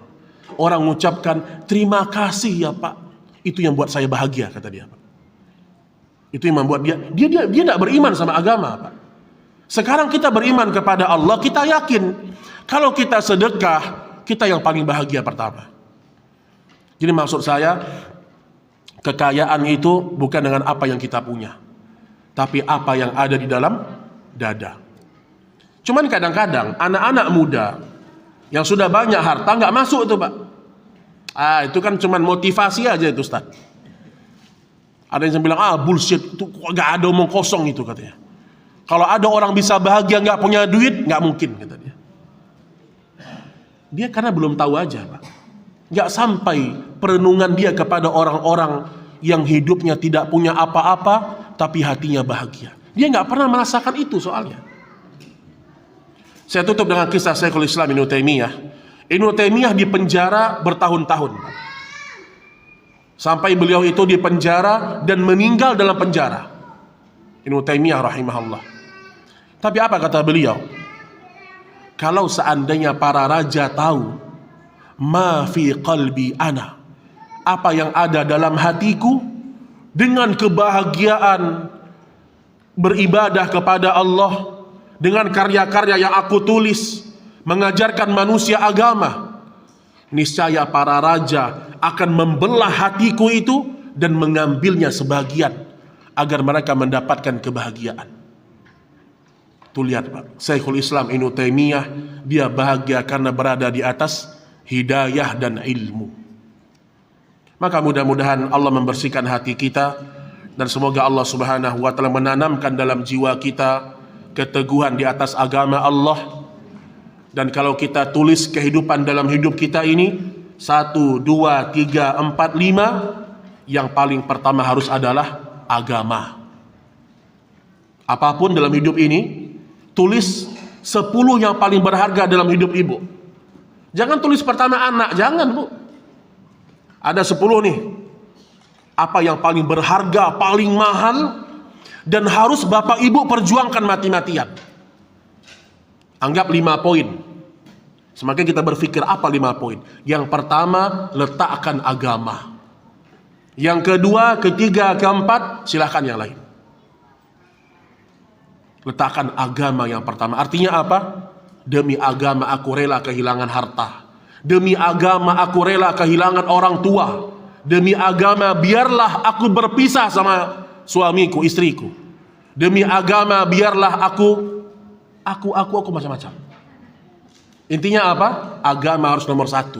Orang mengucapkan, terima kasih ya Pak. Itu yang buat saya bahagia, kata dia, Pak. Itu yang membuat dia tidak beriman sama agama, Pak. Sekarang kita beriman kepada Allah, kita yakin kalau kita sedekah, kita yang paling bahagia pertama. Jadi maksud saya, kekayaan itu bukan dengan apa yang kita punya, tapi apa yang ada di dalam dada. Cuman kadang-kadang anak-anak muda yang sudah banyak harta nggak masuk itu, Pak. Itu kan cuman motivasi aja itu, Ustaz. Ada yang bilang, bullshit, itu gak ada omong kosong itu, katanya. Kalau ada orang bisa bahagia gak punya duit, gak mungkin, kata dia. Dia karena belum tahu aja, Pak. Gak sampai perenungan dia kepada orang-orang yang hidupnya tidak punya apa-apa, tapi hatinya bahagia. Dia gak pernah merasakan itu soalnya. Saya tutup dengan kisah Syekhul Islam Ibnu Taimiyah. Ibnu Taimiyah dipenjara bertahun-tahun, Pak. Sampai beliau itu dipenjara dan meninggal dalam penjara. Ibnu Taimiyah rahimahullah. Tapi apa kata beliau? Kalau seandainya para raja tahu ma fi qalbi ana, apa yang ada dalam hatiku, dengan kebahagiaan beribadah kepada Allah, dengan karya-karya yang aku tulis mengajarkan manusia agama, niscaya para raja akan membelah hatiku itu dan mengambilnya sebagian agar mereka mendapatkan kebahagiaan. Tuh lihat Pak, Syekhul Islam Ibnu Taimiyah, dia bahagia karena berada di atas hidayah dan ilmu. Maka mudah-mudahan Allah membersihkan hati kita, dan semoga Allah Subhanahu wa taala menanamkan dalam jiwa kita keteguhan di atas agama Allah. Dan kalau kita tulis kehidupan dalam hidup kita ini 1, 2, 3, 4, 5, yang paling pertama harus adalah agama. Apapun dalam hidup ini, tulis 10 yang paling berharga dalam hidup ibu. Jangan tulis pertama anak, jangan Bu. Ada 10 nih. Apa yang paling berharga, paling mahal, dan harus bapak ibu perjuangkan mati-matian. Anggap 5 poin. Semakin kita berpikir apa 5 poin. Yang pertama, letakkan agama. Yang kedua, ketiga, keempat, silahkan yang lain. Letakkan agama yang pertama. Artinya apa? Demi agama aku rela kehilangan harta. Demi agama aku rela kehilangan orang tua. Demi agama biarlah aku berpisah sama suamiku, istriku. Demi agama biarlah aku macam-macam. Intinya apa? Agama harus nomor 1.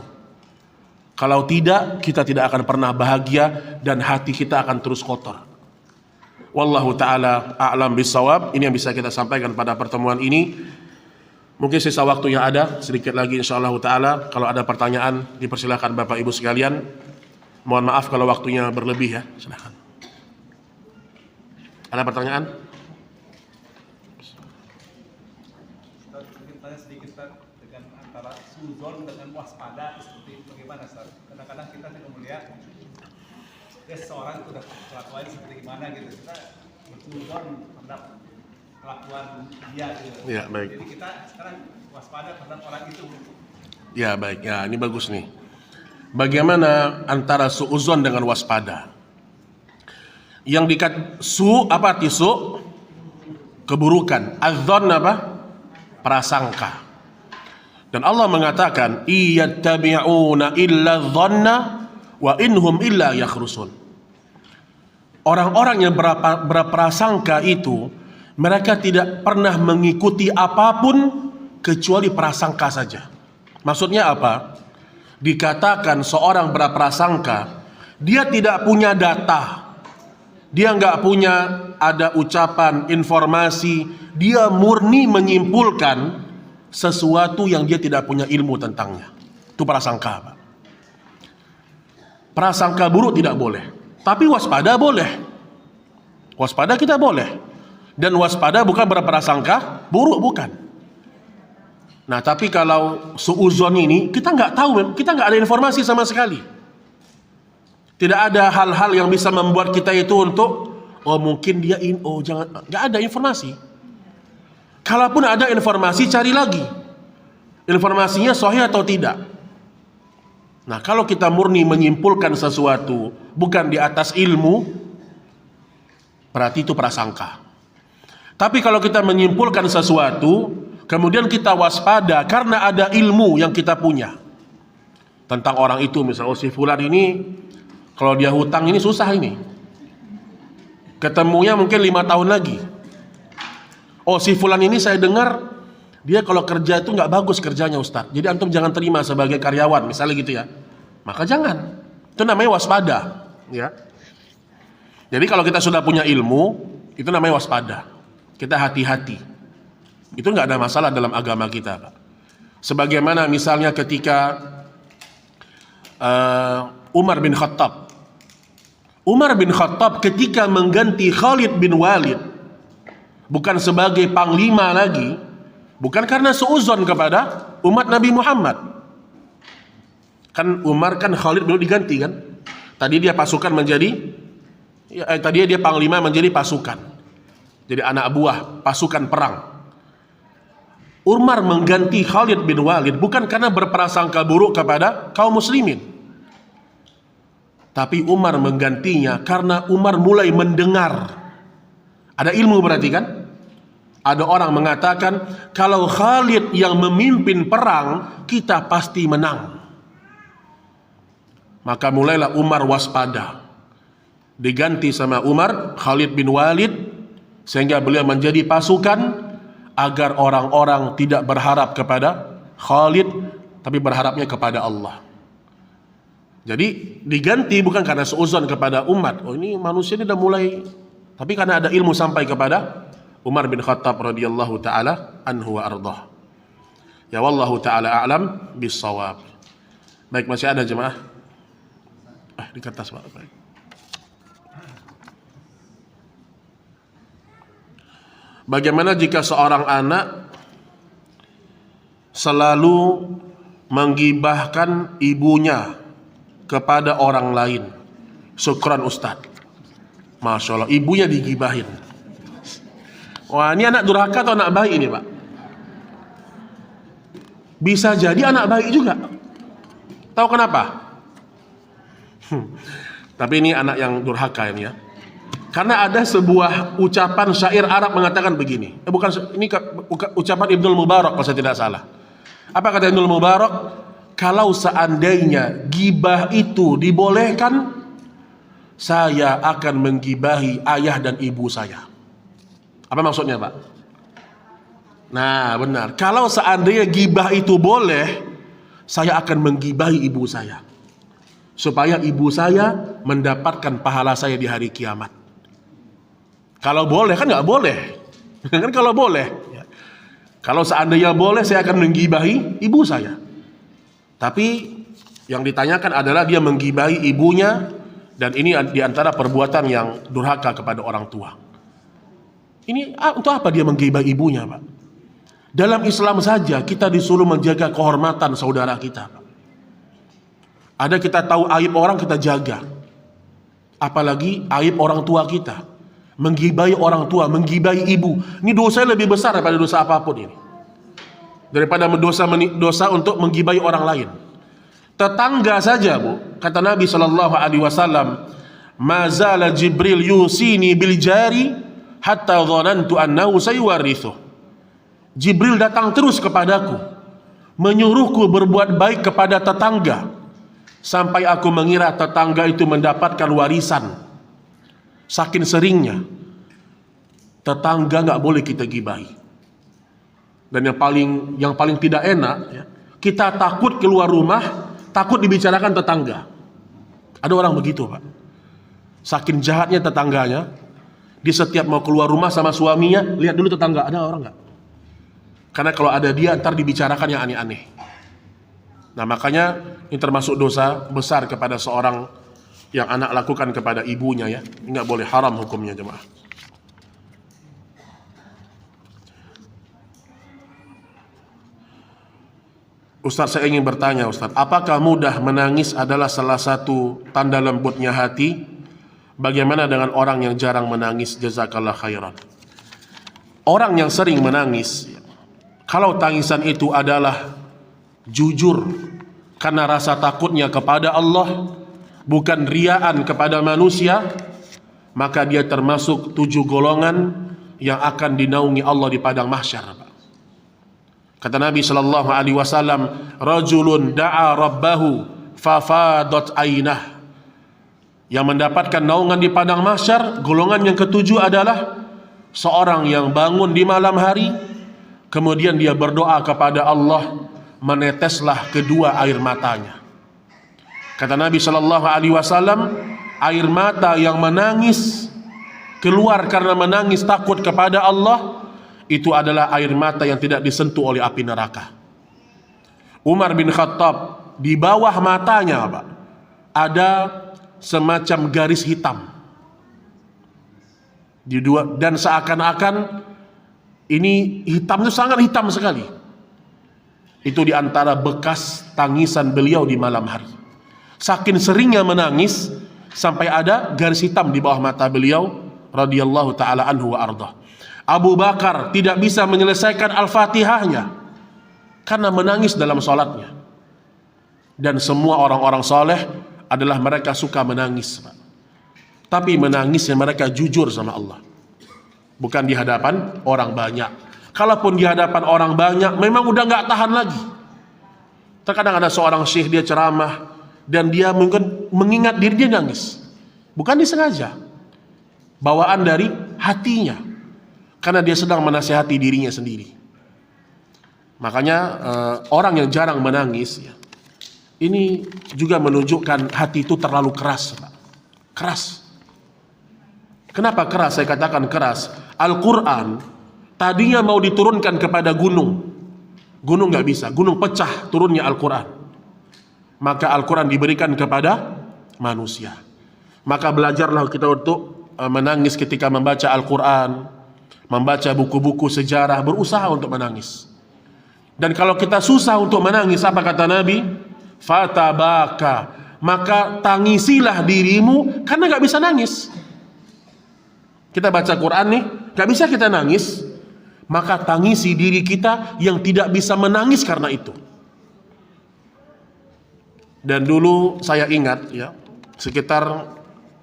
Kalau tidak, kita tidak akan pernah bahagia dan hati kita akan terus kotor. Wallahu ta'ala a'lam bissawab. Ini yang bisa kita sampaikan pada pertemuan ini. Mungkin sisa waktu yang ada sedikit lagi insyaallah ta'ala. Kalau ada pertanyaan dipersilakan Bapak Ibu sekalian. Mohon maaf kalau waktunya berlebih ya. Silakan. Ada pertanyaan? Mungkin tanya sedikit dengan antara suzon dengan waspada seperti bagaimana Ustaz? Kadang-kadang kita tidak melihat seorang sudah kelakuan seperti gimana gitu, kita bersuzon terhadap kelakuan dia gitu. Ya, baik. Jadi kita sekarang waspada terhadap orang itu. Ya baik, ya ini bagus nih. Bagaimana antara suuzon dengan waspada? Yang dikat su apa arti su? Keburukan. Adzon apa? Prasangka. Dan Allah mengatakan, iyattabi'una illa dhanna wa inhum illa yakhrusun. Orang-orang yang berprasangka itu, mereka tidak pernah mengikuti apapun kecuali prasangka saja. Maksudnya apa? Dikatakan seorang berprasangka, dia tidak punya data, dia nggak punya ada ucapan, informasi, dia murni menyimpulkan sesuatu yang dia tidak punya ilmu tentangnya. Itu prasangka, Pak. Prasangka buruk tidak boleh, tapi waspada boleh. Waspada kita boleh. Dan waspada bukan berprasangka buruk, bukan. Nah, tapi kalau suuzon ini kita nggak tahu, kita nggak ada informasi sama sekali. Tidak ada hal-hal yang bisa membuat kita itu untuk mungkin dia jangan, nggak ada informasi. Kalaupun ada informasi, cari lagi informasinya sahih atau tidak. Nah, kalau kita murni menyimpulkan sesuatu bukan di atas ilmu, berarti itu prasangka. Tapi kalau kita menyimpulkan sesuatu, kemudian kita waspada karena ada ilmu yang kita punya tentang orang itu, misalnya si fulan ini kalau dia hutang ini susah ini, ketemunya mungkin 5 tahun lagi. Si fulan ini saya dengar dia kalau kerja itu nggak bagus kerjanya Ustaz, jadi antum jangan terima sebagai karyawan misalnya gitu ya. Maka jangan, itu namanya waspada ya. Jadi kalau kita sudah punya ilmu, itu namanya waspada. Kita hati-hati. Itu nggak ada masalah dalam agama kita, Pak. Sebagaimana misalnya ketika Umar bin Khattab. Umar bin Khattab ketika mengganti Khalid bin Walid, bukan sebagai panglima lagi, bukan karena suuzon kepada umat Nabi Muhammad. Kan Umar kan Khalid belum diganti kan? Tadi dia pasukan menjadi tadi dia panglima menjadi pasukan. Jadi anak buah pasukan perang. Umar mengganti Khalid bin Walid bukan karena berprasangka buruk kepada kaum muslimin. Tapi Umar menggantinya karena Umar mulai mendengar. Ada ilmu berarti kan? Ada orang mengatakan kalau Khalid yang memimpin perang, kita pasti menang. Maka mulailah Umar waspada. Diganti sama Umar Khalid bin Walid, sehingga beliau menjadi pasukan. agar orang-orang tidak berharap kepada Khalid, tapi berharapnya kepada Allah. Jadi diganti bukan karena seuzon kepada umat, oh ini manusia ini udah mulai, tapi karena ada ilmu sampai kepada Umar bin Khattab radhiyallahu taala anhu wa ardhah. Ya wallahu taala a'lam bissawab. Baik, masih ada jemaah? Di kertas Pak. Baik. Bagaimana jika seorang anak selalu menggibahkan ibunya kepada orang lain? Syukran Ustaz. Masya Allah, ibunya digibahin. Wah, ini anak durhaka atau anak baik ini Pak? Bisa jadi anak baik juga. Tahu kenapa? Tapi ini anak yang durhaka ini ya. Karena ada sebuah ucapan syair Arab mengatakan begini. Ini ucapan Ibnul Mubarak kalau saya tidak salah. Apa kata Ibnul Mubarak? Kalau seandainya gibah itu dibolehkan, saya akan menggibahi ayah dan ibu saya. Apa maksudnya Pak? Nah benar. Kalau seandainya gibah itu boleh, saya akan menggibahi ibu saya, supaya ibu saya mendapatkan pahala saya di hari kiamat. Kalau boleh, kan nggak boleh. Kan kalau boleh. Kalau seandainya boleh, saya akan menggibahi ibu saya. Tapi yang ditanyakan adalah dia menggibahi ibunya, dan ini diantara perbuatan yang durhaka kepada orang tua. Ini untuk apa dia menggibahi ibunya Pak? Dalam Islam saja kita disuruh menjaga kehormatan saudara kita Pak. Ada kita tahu aib orang kita jaga, apalagi aib orang tua kita. Menggibahi orang tua, menggibahi ibu, ini dosa lebih besar daripada dosa apapun ini. Daripada dosa untuk menggibahi orang lain. Tetangga saja Bu, kata Nabi SAW, mazala Jibril yusini bil jari hatta dhanantu annahu sayuwarithu. Jibril datang terus kepadaku, menyuruhku berbuat baik kepada tetangga, sampai aku mengira tetangga itu mendapatkan warisan. Saking seringnya tetangga nggak boleh kita gibahi. Dan yang paling tidak enak ya, kita takut keluar rumah, takut dibicarakan tetangga. Ada orang begitu Pak. Saking jahatnya tetangganya, di setiap mau keluar rumah sama suaminya, lihat dulu tetangga ada orang nggak. Karena kalau ada dia ntar dibicarakan yang aneh-aneh. Nah makanya ini termasuk dosa besar kepada seorang yang anak lakukan kepada ibunya ya. Nggak boleh, haram hukumnya jemaah. Ustaz, saya ingin bertanya Ustaz, apakah mudah menangis adalah salah satu tanda lembutnya hati? Bagaimana dengan orang yang jarang menangis? Jazakallah khairan. Orang yang sering menangis, kalau tangisan itu adalah jujur karena rasa takutnya kepada Allah, bukan riaan kepada manusia, maka dia termasuk 7 golongan yang akan dinaungi Allah di padang mahsyar. Kata Nabi sallallahu alaihi wasallam, rajulun da'a rabbahu fafadat ainah. Yang mendapatkan naungan di padang mahsyar, golongan yang ketujuh adalah seorang yang bangun di malam hari, kemudian dia berdoa kepada Allah, meneteslah kedua air matanya. Kata Nabi sallallahu alaihi wasallam, air mata yang menangis keluar karena menangis takut kepada Allah, itu adalah air mata yang tidak disentuh oleh api neraka. Umar bin Khattab, di bawah matanya Pak, ada semacam garis hitam. Dan seakan-akan ini hitam itu sangat hitam sekali. Itu diantara bekas tangisan beliau di malam hari. Saking seringnya menangis sampai ada garis hitam di bawah mata beliau radhiyallahu taala anhu wa ardhah. Abu Bakar tidak bisa menyelesaikan Al-Fatihahnya karena menangis dalam sholatnya. Dan semua orang-orang soleh adalah mereka suka menangis, Pak. Tapi menangisnya mereka jujur sama Allah, bukan di hadapan orang banyak. Kalaupun di hadapan orang banyak, memang udah nggak tahan lagi. Terkadang ada seorang syekh, dia ceramah dan dia mungkin mengingat diri, dia nangis, bukan disengaja, bawaan dari hatinya. karena dia sedang menasihati dirinya sendiri. Makanya orang yang jarang menangis ya, ini juga menunjukkan hati itu terlalu keras, Pak. Keras. Kenapa keras? Saya katakan keras. Al-Quran tadinya mau diturunkan kepada gunung. Gunung nggak bisa, gunung pecah turunnya Al-Quran. Maka Al-Quran diberikan kepada manusia. Maka belajarlah kita untuk menangis ketika membaca Al-Quran, membaca buku-buku sejarah, berusaha untuk menangis. Dan kalau kita susah untuk menangis, apa kata Nabi? Fatabaka, maka tangisilah dirimu karena gak bisa nangis. Kita baca Quran nih, gak bisa kita nangis, maka tangisi diri kita yang tidak bisa menangis karena itu. Dan dulu saya ingat ya, sekitar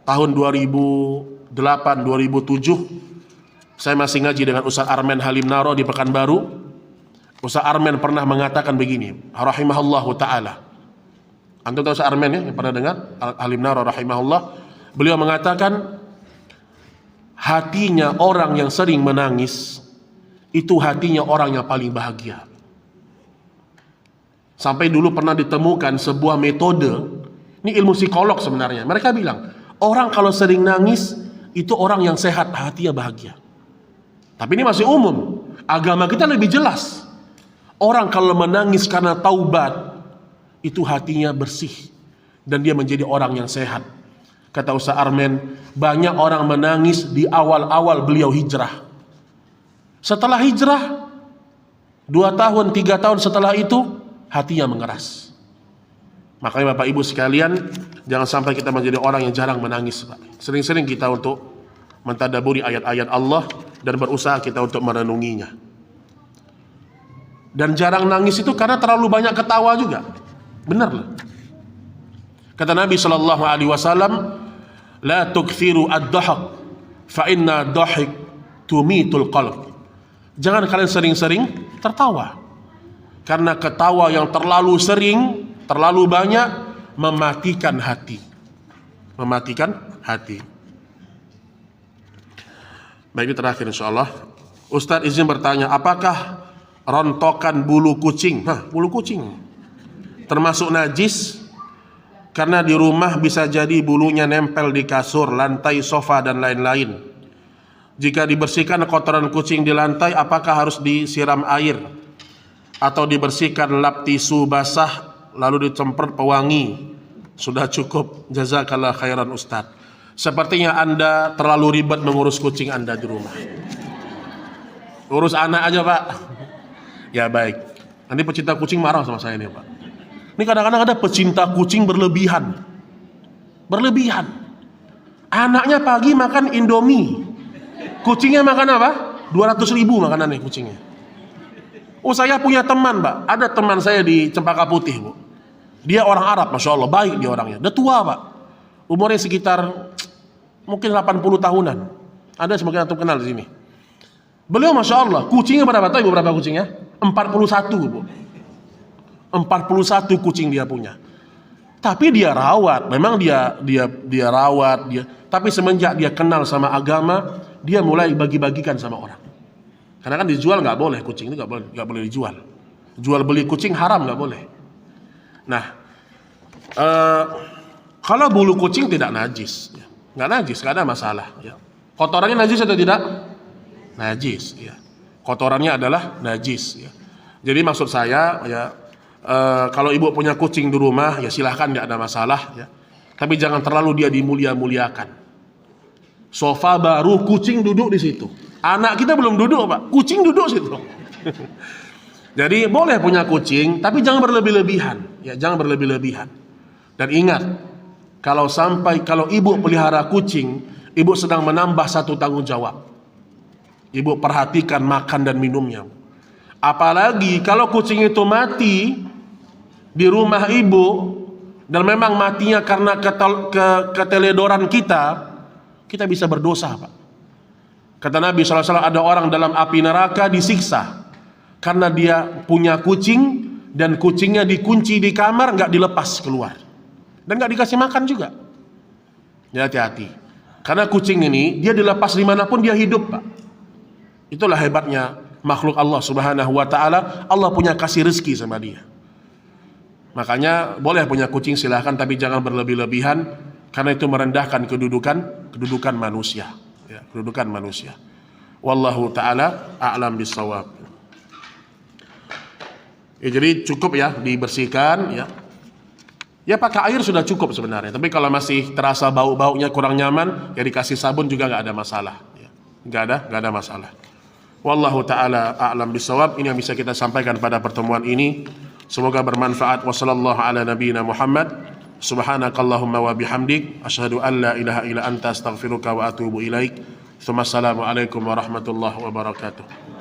tahun 2008, 2007, saya masih ngaji dengan Ustaz Armen Halim Naro di Pekanbaru. Ustaz Armen pernah mengatakan begini, rahimahullahu ta'ala. Antum tahu Ustaz Armen ya, yang pernah dengar? Halim Naro rahimahullah. Beliau mengatakan, hatinya orang yang sering menangis, itu hatinya orang yang paling bahagia. Sampai dulu pernah ditemukan sebuah metode, ini ilmu psikolog sebenarnya. Mereka bilang, orang kalau sering nangis, itu orang yang sehat, hatinya bahagia. Tapi ini masih umum. Agama kita lebih jelas. Orang kalau menangis karena taubat, itu hatinya bersih dan dia menjadi orang yang sehat. Kata Ustaz Armen, banyak orang menangis di awal-awal beliau hijrah. Setelah hijrah 2 tahun, 3 tahun setelah itu hatinya mengeras. Makanya Bapak Ibu sekalian, jangan sampai kita menjadi orang yang jarang menangis, Pak. Sering-sering kita untuk mentadaburi ayat-ayat Allah dan berusaha kita untuk merenunginya. Dan jarang nangis itu karena terlalu banyak ketawa juga. Benar lah. Kata Nabi SAW, la tukthiru ad-dahak, fa inna ad-dahik tumitul qalb. Jangan kalian sering-sering tertawa, karena ketawa yang terlalu sering, terlalu banyak, mematikan hati. Mematikan hati. Baik, ini terakhir insyaAllah. Ustadz izin bertanya, apakah rontokan bulu kucing, bulu kucing termasuk najis? Karena di rumah bisa jadi bulunya nempel di kasur, lantai, sofa dan lain-lain. Jika dibersihkan kotoran kucing di lantai, apakah harus disiram air atau dibersihkan lap tisu basah lalu dicemprot pewangi? Sudah cukup. Jazakallah khairan Ustadz. Sepertinya Anda terlalu ribet mengurus kucing Anda di rumah. Urus anak aja, Pak. Ya baik. Nanti pecinta kucing marah sama saya nih, Pak. Ini kadang-kadang ada pecinta kucing berlebihan. Berlebihan. Anaknya pagi makan Indomie. Kucingnya makan apa? 200.000 makanannya kucingnya. Oh, saya punya teman, Pak. Ada teman saya di Cempaka Putih, Bu. Dia orang Arab, Masya Allah. Baik dia orangnya. Dia tua, Pak. Umurnya sekitar mungkin 80 tahunan. Ada sebagian antum kenal di sini. Beliau Masya Allah, kucingnya berapa? Tahu Ibu berapa kucingnya? 41, Bu. 41 kucing dia punya. Tapi dia rawat, memang dia rawat dia. Tapi semenjak dia kenal sama agama, dia mulai bagi-bagikan sama orang. Karena kan dijual nggak boleh, kucing itu nggak boleh dijual. Jual beli kucing haram, nggak boleh. Nah, kalau bulu kucing tidak najis, ya. Nggak najis, nggak ada masalah. Ya. Kotorannya najis atau tidak? Najis. Ya. Kotorannya adalah najis. Ya. Jadi maksud saya, ya, kalau ibu punya kucing di rumah, ya silahkan, nggak ada masalah. Ya. Tapi jangan terlalu dia dimulia-muliakan. Sofa baru, kucing duduk di situ. Anak kita belum duduk, Pak. Kucing duduk situ. Jadi boleh punya kucing, tapi jangan berlebih-lebihan. Ya, jangan berlebih-lebihan. Dan ingat, kalau ibu pelihara kucing, ibu sedang menambah satu tanggung jawab. Ibu perhatikan makan dan minumnya. Apalagi kalau kucing itu mati di rumah ibu, dan memang matinya karena keteledoran kita bisa berdosa, Pak. Kata Nabi SAW, ada orang dalam api neraka disiksa karena dia punya kucing dan kucingnya dikunci di kamar, nggak dilepas keluar dan nggak dikasih makan juga. Ya, hati-hati, karena kucing ini dia dilepas dimanapun dia hidup, Pak. Itulah hebatnya makhluk Allah Subhanahu wa taala. Allah punya kasih rezeki sama dia. Makanya boleh punya kucing silahkan, tapi jangan berlebih-lebihan, karena itu merendahkan kedudukan manusia. Ya, kedudukan manusia. Wallahu taala a'lam bissawab. Ya, jadi cukup ya dibersihkan ya. Ya pakai air sudah cukup sebenarnya. Tapi kalau masih terasa bau-baunya kurang nyaman, ya dikasih sabun juga nggak ada masalah. Ya, nggak ada masalah. Wallahu taala a'lam bissawab. Ini yang bisa kita sampaikan pada pertemuan ini. Semoga bermanfaat. Wassallallahu ala nabiyyina Muhammad. Subhanakallahumma wa bihamdik. Asyhadu an la ilaha illa anta astaghfiruka wa atubu ilaik. Assalamualaikum warahmatullahi wabarakatuh.